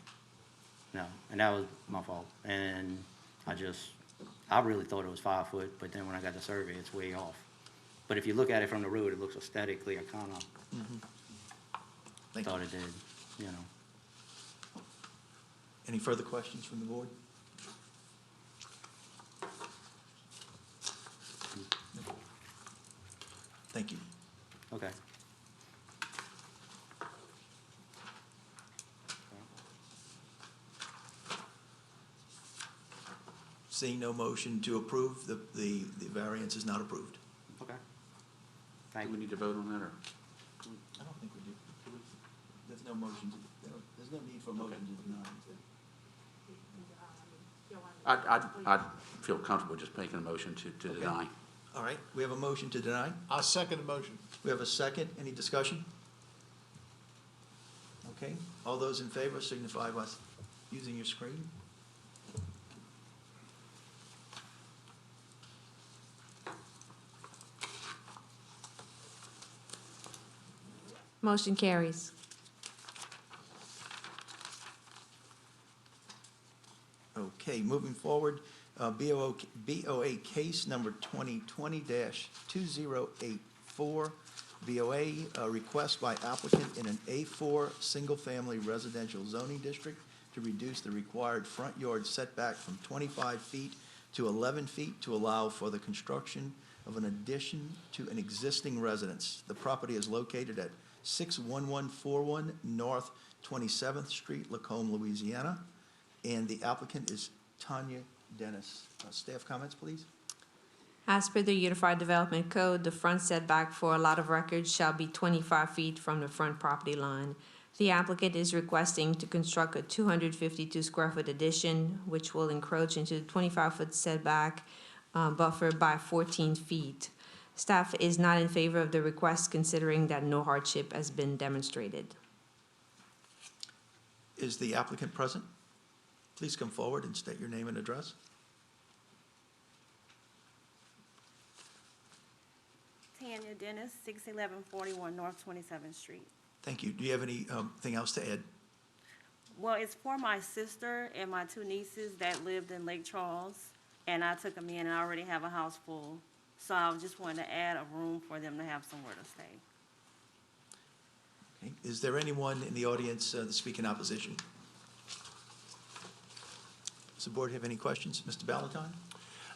No, and that was my fault. And I really thought it was 5 foot, but then when I got the survey, it's way off. But if you look at it from the road, it looks aesthetically, I kind of Thank you. thought it did, you know. Any further questions from the board? Thank you. Okay. Seeing no motion to approve, the variance is not approved. Okay. Do Thank we you. need to vote on that, or? I don't think we do. There's no motion, there's no need for a motion to deny. I'd feel comfortable just making a motion to deny. All right, we have a motion to deny. I'll second the motion. We have a second. Any discussion? Okay, all those in favor signify by using your screen. Motion carries. Okay, moving forward, BOA case number 2020-2084, BOA request by applicant in an A4 single-family residential zoning district to reduce the required front yard setback from 25 feet to 11 feet to allow for the construction of an addition to an existing residence. The property is located at 61141 North 27th Street, Lacombe, Louisiana. And the applicant is Tanya Dennis. Staff comments, please. As per the Unified Development Code, the front setback for a lot of record shall be 25 feet from the front property line. The applicant is requesting to construct a 252 square foot addition, which will encroach into the 25-foot setback buffer by 14 feet. Staff is not in favor of the request, considering that no hardship has been demonstrated. Is the applicant present? Please come forward and state your name and address. Tanya Dennis, 61141 North 27th Street. Thank you. Do you have anything else to add? Well, it's for my sister and my 2 nieces that lived in Lake Charles, and I took them in, and I already have a house full. So I just wanted to add a room for them to have somewhere to stay. Okay. Is there anyone in the audience to speak in opposition? Does the board have any questions? Mr. Ballantyne?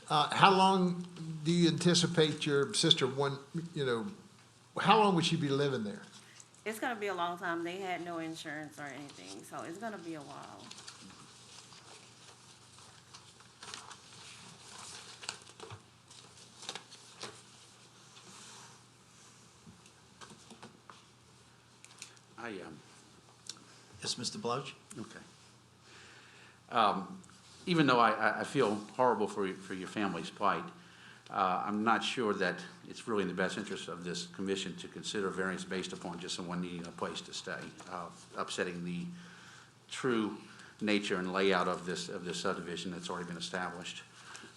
How long do you anticipate your sister, how long would she be living there? It's gonna be a long time. They had no insurance or anything, so it's gonna be a while. Yes, Mr. Blouch? Okay. Even though I feel horrible for your family's plight, I'm not sure that it's really in the best interest of this commission to consider variance based upon just someone needing a place to stay, upsetting the true nature and layout of this subdivision that's already been established.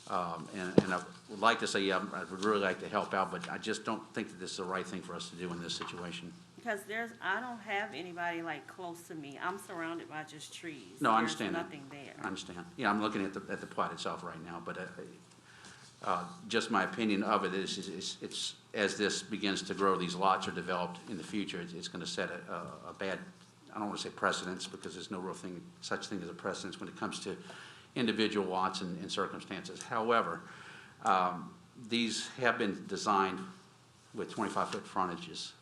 And I would like to say, yeah, I would really like to help out, but I just don't think that this is the right thing for us to do in this situation. Because I don't have anybody like close to me. I'm surrounded by just trees. No, I understand that. There's nothing there. I understand. Yeah, I'm looking at the plot itself right now, but just my opinion of it is it's as this begins to grow, these lots are developed in the future, it's going to set a bad, I don't want to say precedence, because there's no real such thing as a precedence when it comes to individual lots and circumstances. However, these have been designed with 25-foot frontages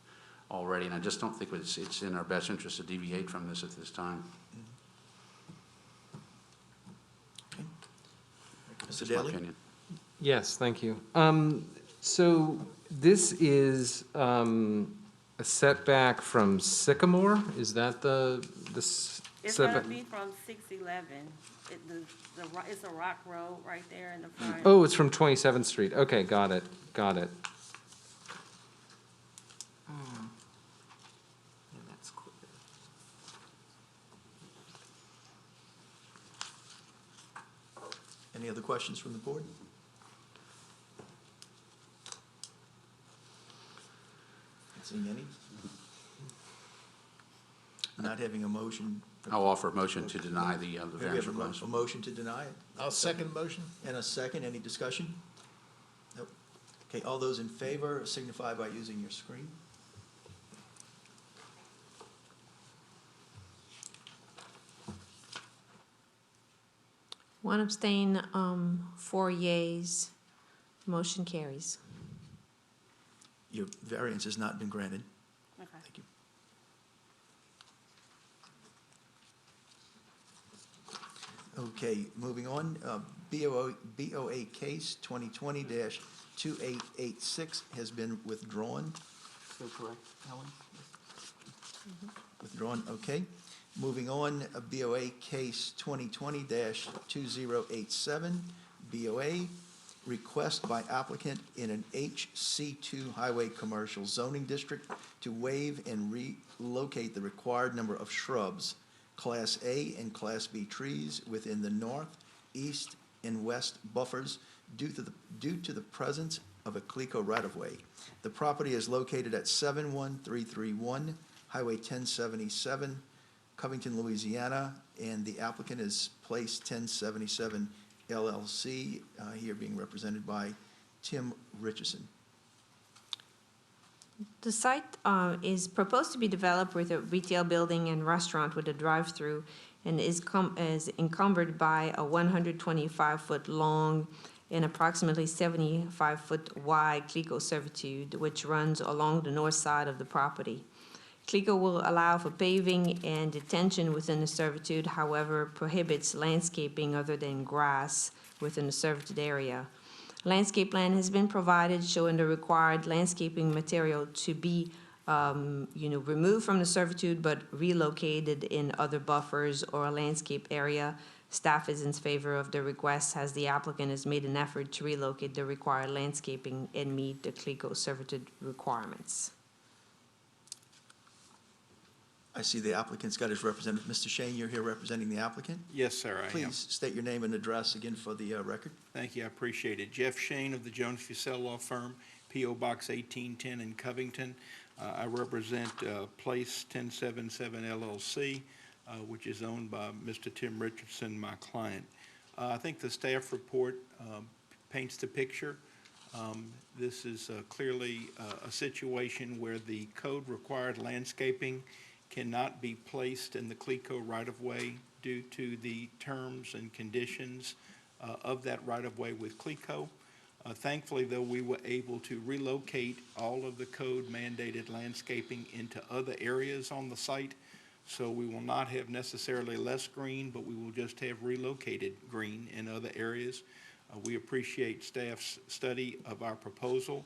already, and I just don't think it's in our best interest to deviate from this at this time. Mr. That's my Daly? opinion. Yes, thank you. So this is a setback from Sycamore? Is that the It's setback? gonna be from 611. It's a rock road right there in the front. Oh, it's from 27th Street. Okay, got it, got it. Yeah, that's clear. Any other questions from the board? Not seeing any? not having a motion. I'll offer a motion to deny the We variance have request. a motion to deny it. I'll second the motion. And a second, any discussion? Nope. Okay, all those in favor signify by using your screen. One abstain, 4 yeas. Motion carries. Your variance has not been granted. Okay. Thank you. Okay, moving on, BOA case 2020-2886 has been withdrawn. So correct, Helen? Withdrawn, okay. Moving on, BOA case 2020-2087, BOA, request by applicant in an HC2 highway commercial zoning district to waive and relocate the required number of shrubs, Class A and Class B trees within the north, east, and west buffers due to the presence of a CLECO right-of-way. The property is located at 71331 Highway 1077, Covington, Louisiana, and the applicant is Place 1077 LLC, here being represented by Tim Richardson. The site is proposed to be developed with a retail building and restaurant with a drive-through and is encumbered by a 125-foot long and approximately 75-foot wide CLECO servitude, which runs along the north side of the property. CLECO will allow for paving and detention within the servitude, however, prohibits landscaping other than grass within the servitude area. Landscape plan has been provided showing the required landscaping material to be, removed from the servitude but relocated in other buffers or a landscape area. Staff is in favor of the request as the applicant has made an effort to relocate the required landscaping and meet the CLECO servitude requirements. I see the applicant's got his representative. Mr. Shane, you're here representing the applicant? Yes, sir, I am. Please state your name and address again for the record. Thank you, I appreciate it. Jeff Shane of the Jones Fussell Law Firm, P.O. Box 1810 in Covington. I represent Place 1077 LLC, which is owned by Mr. Tim Richardson, my client. I think the staff report paints the picture. This is clearly a situation where the code-required landscaping cannot be placed in the CLECO right-of-way due to the terms and conditions of that right-of-way with CLECO. Thankfully, though, we were able to relocate all of the code-mandated landscaping into other areas on the site, so we will not have necessarily less green, but we will just have relocated green in other areas. We appreciate staff's study of our proposal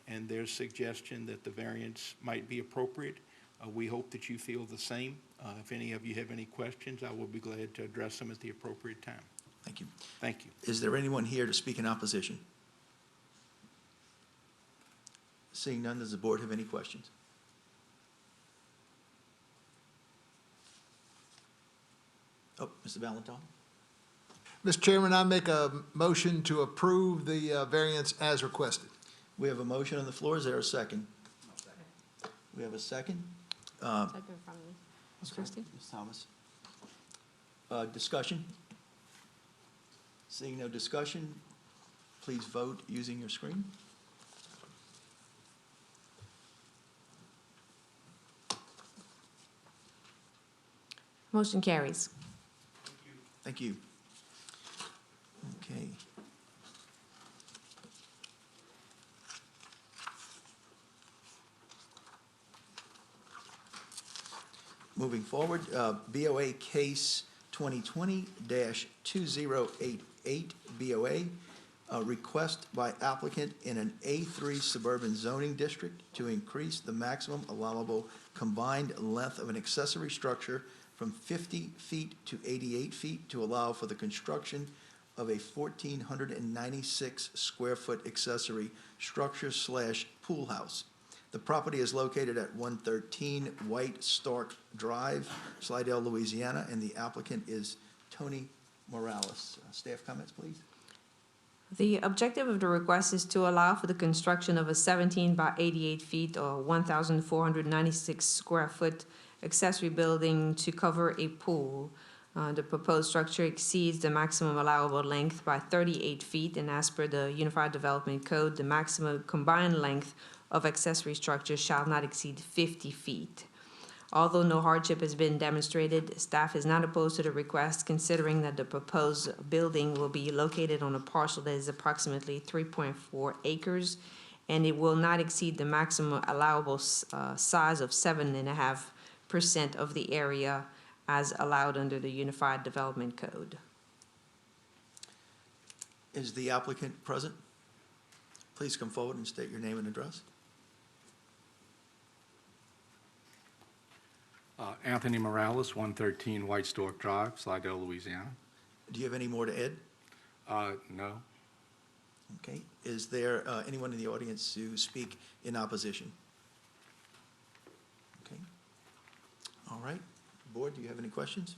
and their suggestion that the variance might be appropriate. We hope that you feel the same. If any of you have any questions, I will be glad to address them at the appropriate time. Thank you. Thank you. Is there anyone here to speak in opposition? Seeing none, does the board have any questions? Oh, Mr. Valentine? Mr. Chairman, I make a motion to approve the variance as requested. We have a motion on the floor. Is there a second? We have a second. Second from Ms. Christie. Ms. Thomas. Discussion? Seeing no discussion, please vote using your screen. Motion carries. Thank you. Okay. Moving forward, BOA case 2020-2088, BOA, request by applicant in an A3 suburban zoning district to increase the maximum allowable combined length of an accessory structure from 50 feet to 88 feet to allow for the construction of a 1,496 square foot accessory structure / pool house. The property is located at 113 White Stark Drive, Slidell, Louisiana, and the applicant is Tony Morales. Staff comments, please. The objective of the request is to allow for the construction of a 17 by 88 feet or 1,496 square foot accessory building to cover a pool. The proposed structure exceeds the maximum allowable length by 38 feet, and as per the Unified Development Code, the maximum combined length of accessory structures shall not exceed 50 feet. Although no hardship has been demonstrated, staff is not opposed to the request, considering that the proposed building will be located on a parcel that is approximately 3.4 acres, and it will not exceed the maximum allowable size of 7.5% of the area as allowed under the Unified Development Code. Is the applicant present? Please come forward and state your name and address. Anthony Morales, 113 White Stork Drive, Slidell, Louisiana. Do you have any more to add? No. Okay. Is there anyone in the audience to speak in opposition? Okay. All right. Board, do you have any questions?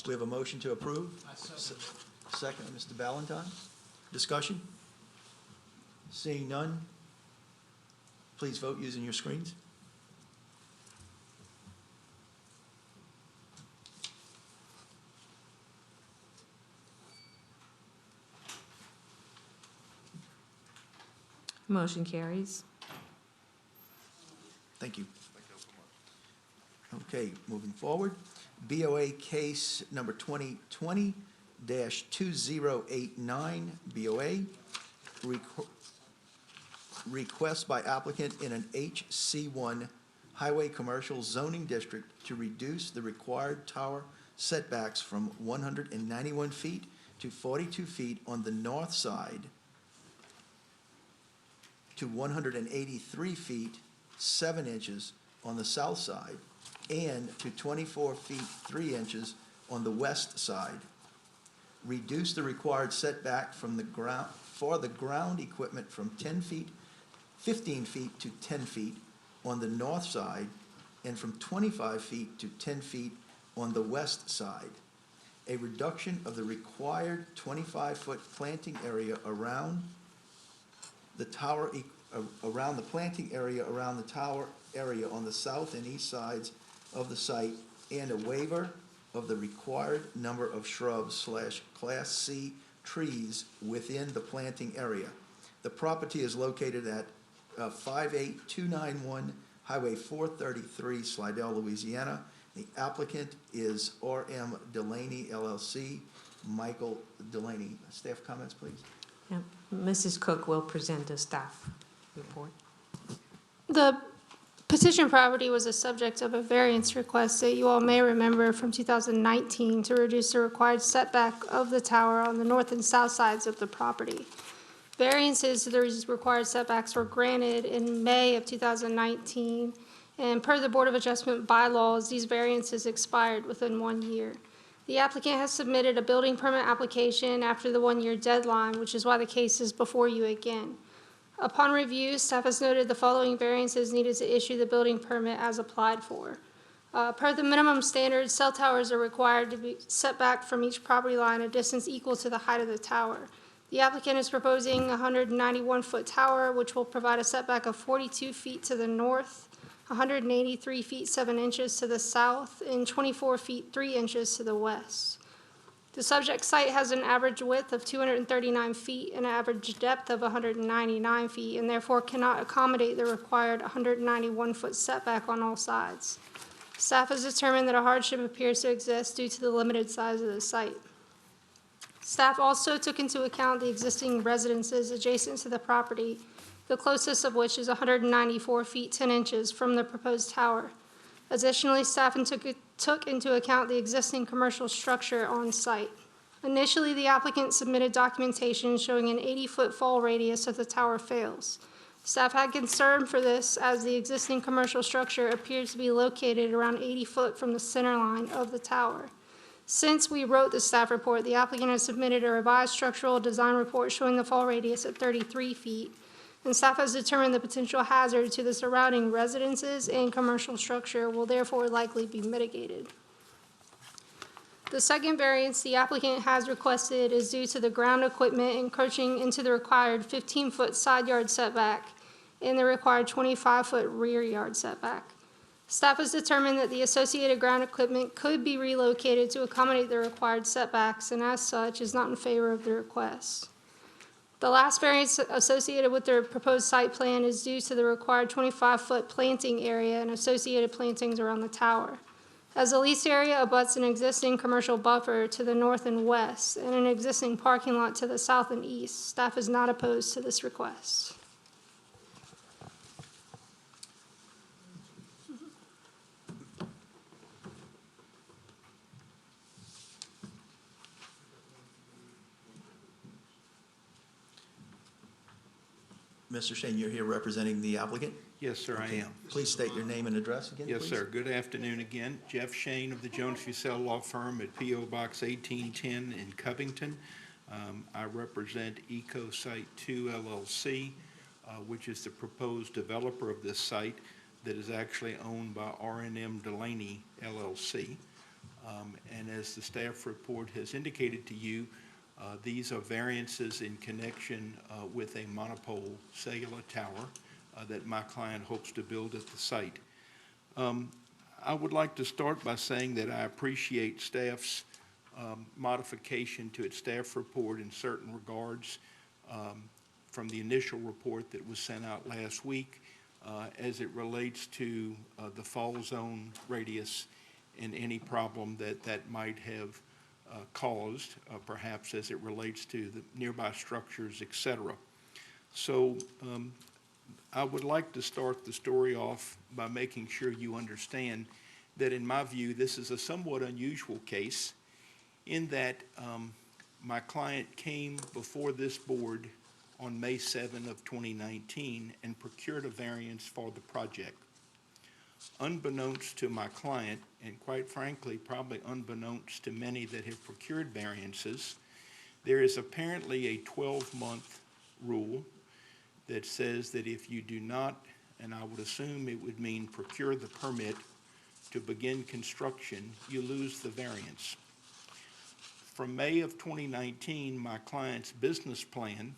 We have a motion to approve. Second, Mr. Ballantyne. Discussion? Seeing none, please vote using your screens. Motion carries. Thank you. Okay, moving forward. BOA case number 2020-2089, BOA. Request by applicant in an HC1 Highway Commercial Zoning District to reduce the required tower setbacks from 191 feet to 42 feet on the north side to 183 feet, 7 inches on the south side, and to 24 feet, 3 inches on the west side. Reduce the required setback from the ground, for the ground equipment from 15 feet to 10 feet on the north side, and from 25 feet to 10 feet on the west side. A reduction of the required 25-foot planting area around the tower, around the planting area around the tower area on the south and east sides of the site, and a waiver of the required number of shrubs / Class C trees within the planting area. The property is located at 58291 Highway 433, Slidell, Louisiana. The applicant is R.M. Delaney, LLC. Michael Delaney. Staff comments, please. Yep. Mrs. Cook will present the staff report. The petition property was a subject of a variance request that you all may remember from 2019 to reduce the required setback of the tower on the north and south sides of the property. Variances to the required setbacks were granted in May of 2019, and per the Board of Adjustment bylaws, these variances expired within 1 year. The applicant has submitted a building permit application after the 1-year deadline, which is why the case is before you again. Upon review, staff has noted the following variances needed to issue the building permit as applied for. Per the minimum standards, cell towers are required to be set back from each property line a distance equal to the height of the tower. The applicant is proposing a 191-foot tower, which will provide a setback of 42 feet to the north, 183 feet 7 inches to the south, and 24 feet 3 inches to the west. The subject site has an average width of 239 feet and an average depth of 199 feet, and therefore cannot accommodate the required 191-foot setback on all sides. Staff has determined that a hardship appears to exist due to the limited size of the site. Staff also took into account the existing residences adjacent to the property, the closest of which is 194 feet 10 inches from the proposed tower. Additionally, staff took into account the existing commercial structure on site. Initially, the applicant submitted documentation showing an 80-foot fall radius if the tower fails. Staff had concern for this as the existing commercial structure appears to be located around 80 foot from the center line of the tower. Since we wrote the staff report, the applicant has submitted a revised structural design report showing the fall radius at 33 feet, and staff has determined the potential hazard to the surrounding residences and commercial structure will therefore likely be mitigated. The second variance the applicant has requested is due to the ground equipment encroaching into the required 15-foot side yard setback in the required 25-foot rear yard setback. Staff has determined that the associated ground equipment could be relocated to accommodate the required setbacks, and as such, is not in favor of the request. The last variance associated with the proposed site plan is due to the required 25-foot planting area and associated plantings around the tower. As the leased area abuts an existing commercial buffer to the north and west and an existing parking lot to the south and east, staff is not opposed to this request. Mr. Shane, you're here representing the applicant? Yes, sir, I Okay. am. Please state your name and address again, Yes, please. sir. Good afternoon again. Jeff Shane of the Jones Fussell Law Firm at P.O. Box 1810 in Covington. I represent Eco Site 2 LLC, which is the proposed developer of this site that is actually owned by R&M Delaney LLC. And as the staff report has indicated to you, these are variances in connection with a monopole cellular tower that my client hopes to build at the site. I would like to start by saying that I appreciate staff's modification to its staff report in certain regards from the initial report that was sent out last week as it relates to the fall zone radius and any problem that might have caused, perhaps as it relates to the nearby structures, et cetera. So I would like to start the story off by making sure you understand that in my view, this is a somewhat unusual case in that my client came before this board on May 7 of 2019 and procured a variance for the project. Unbeknownst to my client, and quite frankly, probably unbeknownst to many that have procured variances, there is apparently a 12-month rule that says that if you do not, and I would assume it would mean procure the permit to begin construction, you lose the variance. From May of 2019, my client's business plan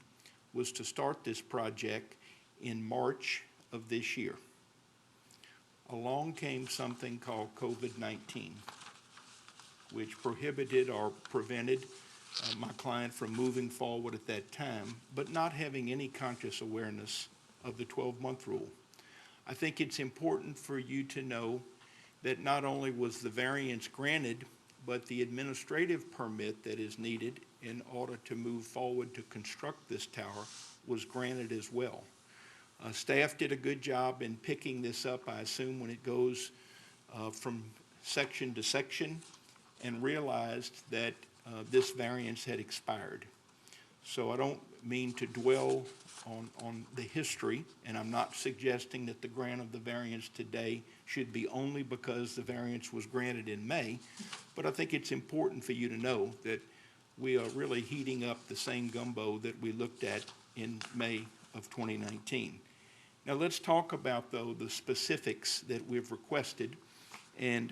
was to start this project in March of this year. Along came something called COVID-19, which prohibited or prevented my client from moving forward at that time, but not having any conscious awareness of the 12-month rule. I think it's important for you to know that not only was the variance granted, but the administrative permit that is needed in order to move forward to construct this tower was granted as well. Staff did a good job in picking this up, I assume, when it goes from section to section, and realized that this variance had expired. So I don't mean to dwell on the history, and I'm not suggesting that the grant of the variance today should be only because the variance was granted in May, but I think it's important for you to know that we are really heating up the same gumbo that we looked at in May of 2019. Now let's talk about, though, the specifics that we've requested, and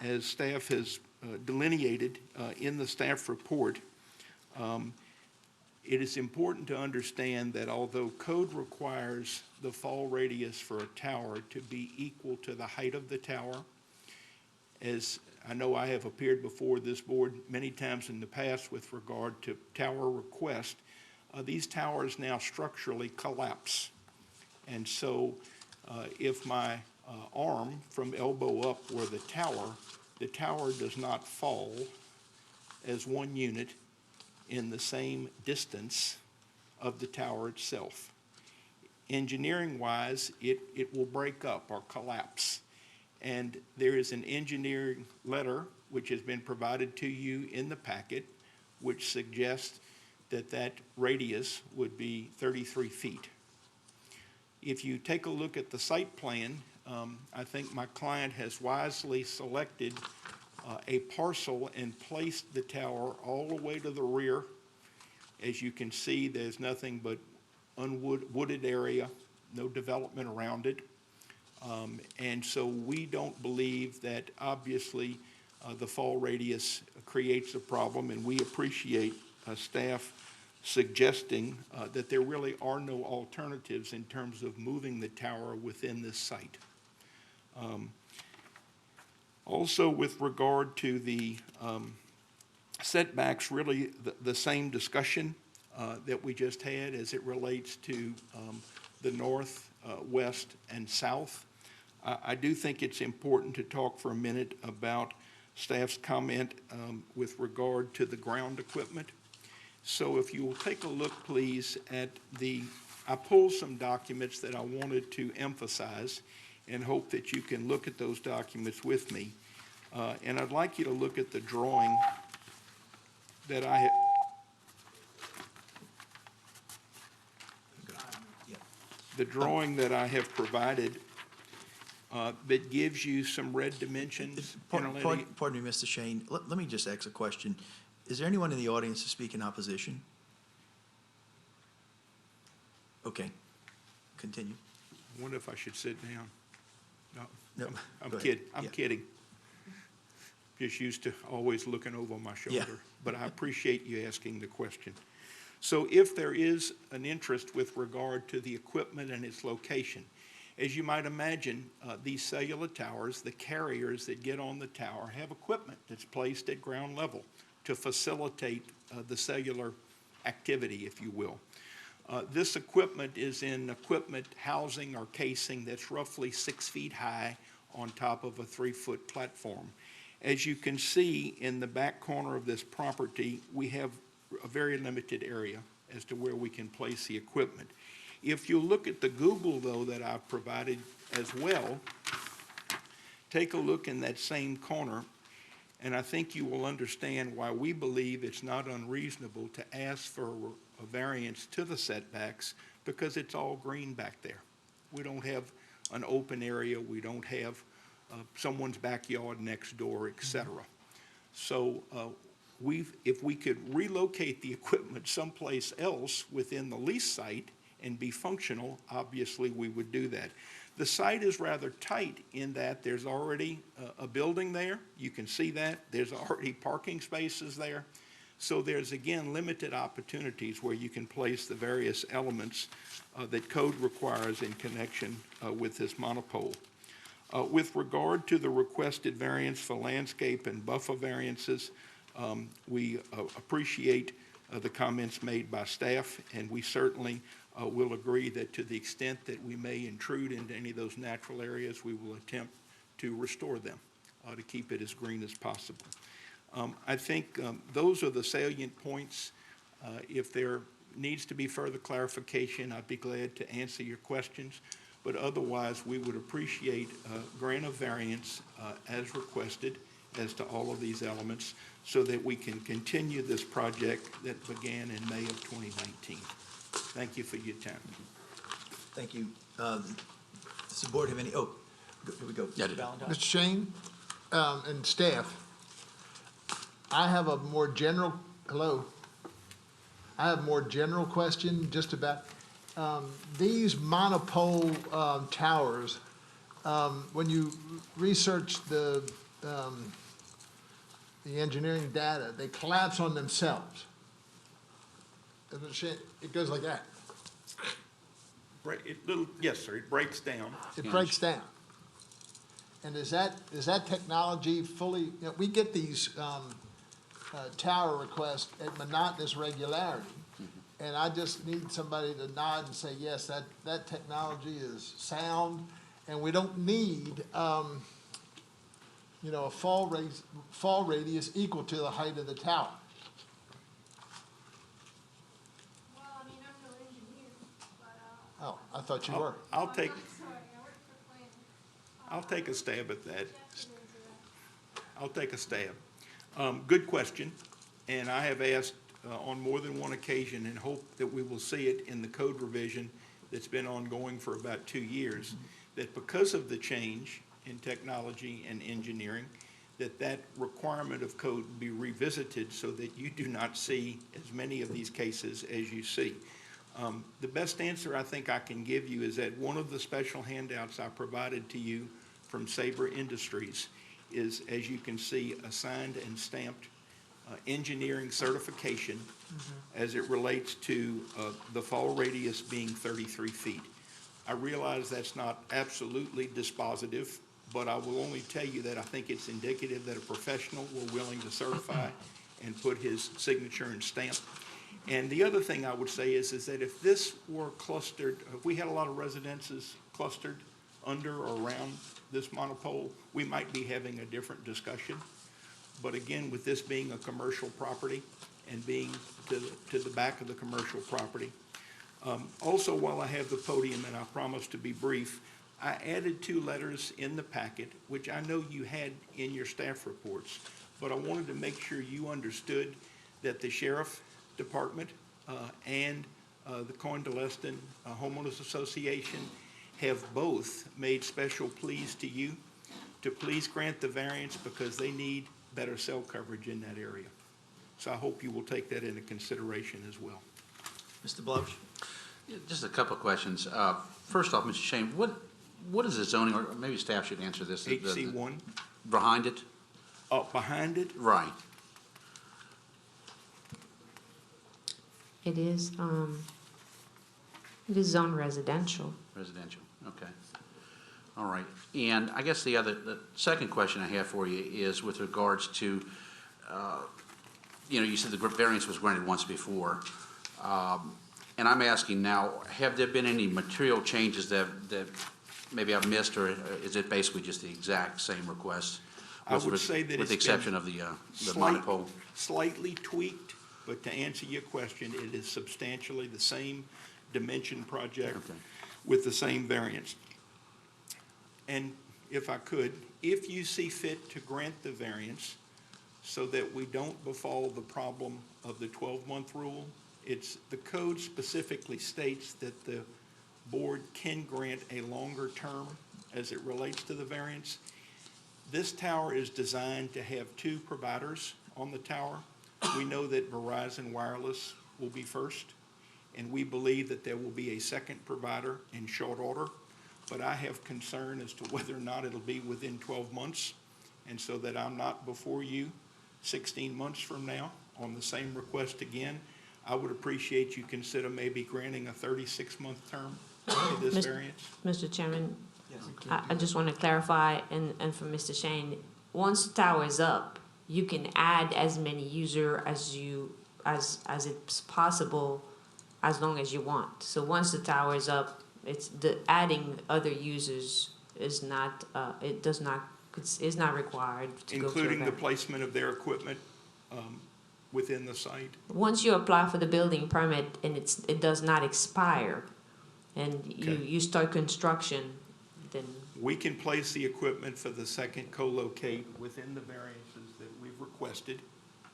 as staff has delineated in the staff report, it is important to understand that although code requires the fall radius for a tower to be equal to the height of the tower, as I know I have appeared before this board many times in the past with regard to tower request, these towers now structurally collapse. And so if my arm from elbow up were the tower does not fall as one unit in the same distance of the tower itself. Engineering-wise, it will break up or collapse. And there is an engineering letter which has been provided to you in the packet which suggests that that radius would be 33 feet. If you take a look at the site plan, I think my client has wisely selected a parcel and placed the tower all the way to the rear. As you can see, there's nothing but unwooded area, no development around it. And so we don't believe that obviously the fall radius creates a problem, and we appreciate staff suggesting that there really are no alternatives in terms of moving the tower within this site. Also, with regard to the setbacks, really the same discussion that we just had as it relates to the north, west, and south. I do think it's important to talk for a minute about staff's comment with regard to the ground equipment. So if you will take a look, please, at I pulled some documents that I wanted to emphasize and hope that you can look at those documents with me. And I'd like you to look at the drawing that I have. The drawing that I have provided that gives you some red dimensions. Pardon me, Mr. Shane. Let me just ask a question. Is there anyone in the audience to speak in opposition? Okay, continue. I wonder if I should sit down. No, I'm go ahead. kidding. I'm Yeah. kidding. Just used to always looking over my shoulder. Yeah. But I appreciate you asking the question. So if there is an interest with regard to the equipment and its location, as you might imagine, these cellular towers, the carriers that get on the tower have equipment that's placed at ground level to facilitate the cellular activity, if you will. This equipment is in equipment housing or casing that's roughly 6 feet high on top of a 3-foot platform. As you can see in the back corner of this property, we have a very limited area as to where we can place the equipment. If you look at the Google, though, that I've provided as well, take a look in that same corner, and I think you will understand why we believe it's not unreasonable to ask for a variance to the setbacks, because it's all green back there. We don't have an open area. We don't have someone's backyard next door, et cetera. So if we could relocate the equipment someplace else within the lease site and be functional, obviously we would do that. The site is rather tight in that there's already a building there. You can see that. There's already parking spaces there. So there's, again, limited opportunities where you can place the various elements that code requires in connection with this monopole. With regard to the requested variance for landscape and buffer variances, we appreciate the comments made by staff, and we certainly will agree that to the extent that we may intrude into any of those natural areas, we will attempt to restore them to keep it as green as possible. I think those are the salient points. If there needs to be further clarification, I'd be glad to answer your questions. But otherwise, we would appreciate grant of variance as requested as to all of these elements so that we can continue this project that began in May of 2019. Thank you for your time. Thank you. Does the board have any, here we go. Yeah, Mr. Valentine? Mr. Shane, and staff, I have a more general, I have a more general question just about these monopole towers. When you research the engineering data, they collapse on themselves. It goes like that. Yes, sir, it breaks down. It breaks down. And is that technology fully, we get these tower requests at monotonous regularity. And I just need somebody to nod and say, yes, that technology is sound, and we don't need, a fall radius equal to the height of the tower. Well, I mean, I'm no engineer, but, Oh, I thought you were. I'll take I'm sorry, I work for planning. I'll take a stab at that. I'll take a stab. Good question, and I have asked on more than one occasion and hope that we will see it in the code revision that's been ongoing for about 2 years, that because of the change in technology and engineering, that requirement of code be revisited so that you do not see as many of these cases as you see. The best answer I think I can give you is that one of the special handouts I provided to you from Sabre Industries is, as you can see, a signed and stamped engineering certification as it relates to the fall radius being 33 feet. I realize that's not absolutely dispositive, but I will only tell you that I think it's indicative that a professional were willing to certify and put his signature and stamp. And the other thing I would say is that if this were clustered, if we had a lot of residences clustered under or around this monopole, we might be having a different discussion. But again, with this being a commercial property and being to the back of the commercial property. Also, while I have the podium, and I promise to be brief, I added 2 letters in the packet, which I know you had in your staff reports, but I wanted to make sure you understood that the Sheriff Department and the Convalescent Homeowners Association have both made special pleas to you to please grant the variance because they need better cell coverage in that area. So I hope you will take that into consideration as well. Mr. Blouch? Just a couple of questions. First off, Mr. Shane, what is the zoning, or maybe staff should answer this? HC1? Behind it? Behind it? Right. It is zone residential. Residential, okay. All right. And I guess the second question I have for you is with regards to, you said the variance was granted once before. And I'm asking now, have there been any material changes that maybe I've missed, or is it basically just the exact same request? I would say that with the it's exception been of the monopole? Slightly tweaked, but to answer your question, it is substantially the same dimension project with the same variance. And if I could, if you see fit to grant the variance so that we don't befall the problem of the 12-month rule, the code specifically states that the board can grant a longer term as it relates to the variance. This tower is designed to have 2 providers on the tower. We know that Verizon Wireless will be first, and we believe that there will be a second provider in short order. But I have concern as to whether or not it'll be within 12 months, and so that I'm not before you 16 months from now on the same request again. I would appreciate you consider maybe granting a 36-month term to this variance. Mr. Chairman, I just want to clarify, and for Mr. Shane, once the tower is up, you can add as many users as it's possible, as long as you want. So once the tower is up, adding other users is not required to go through Including the variance. placement of their equipment within the site. Once you apply for the building permit and it does not expire, and you start construction, then We can place the equipment for the second co-locate within the variances that we've requested,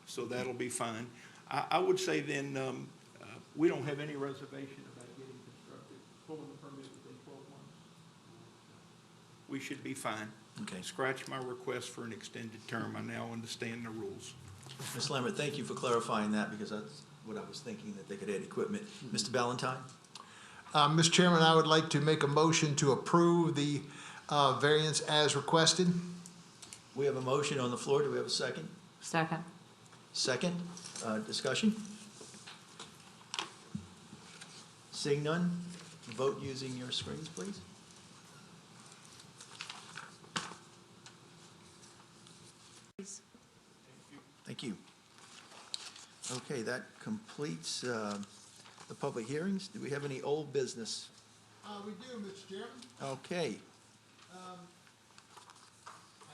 so that'll be fine. I would say then, we don't have any reservation about getting constructed, pulling the permit within 12 months. We should be fine. Okay. Scratch my request for an extended term. I now understand the rules. Ms. Lambert, thank you for clarifying that, because that's what I was thinking, that they could add equipment. Mr. Ballantyne? Mr. Chairman, I would like to make a motion to approve the variance as requested. We have a motion on the floor. Do we have a second? second. Second, discussion? Seeing none, vote using your screens, please. Thank you. Okay, that completes the public hearings. Do we have any old business? We do, Mr. Chairman. Okay, I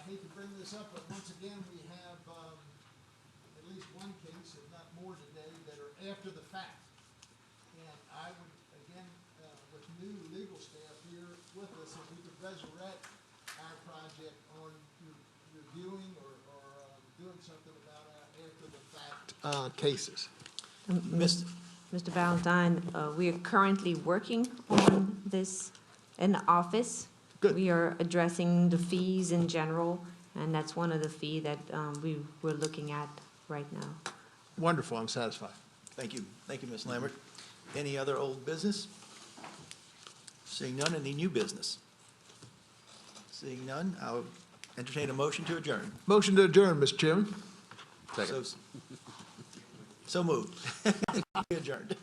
hate to bring this up, but once again, we have at least one case, if not more today, that are after the fact. And I would, again, with new legal staff here with us, if we could resurrect our project on reviewing or doing something about our after the fact cases. Mr. Valentine, we are currently working on this in the office. Good. We are addressing the fees in general, and that's one of the fee that we're looking at right now. Wonderful, I'm satisfied. thank you. Thank you, Ms. Lambert. Any other old business? Seeing none, any new business? Seeing none, I'll entertain a motion to adjourn. Motion to adjourn, Mr. Chairman. So moved. Adjourned.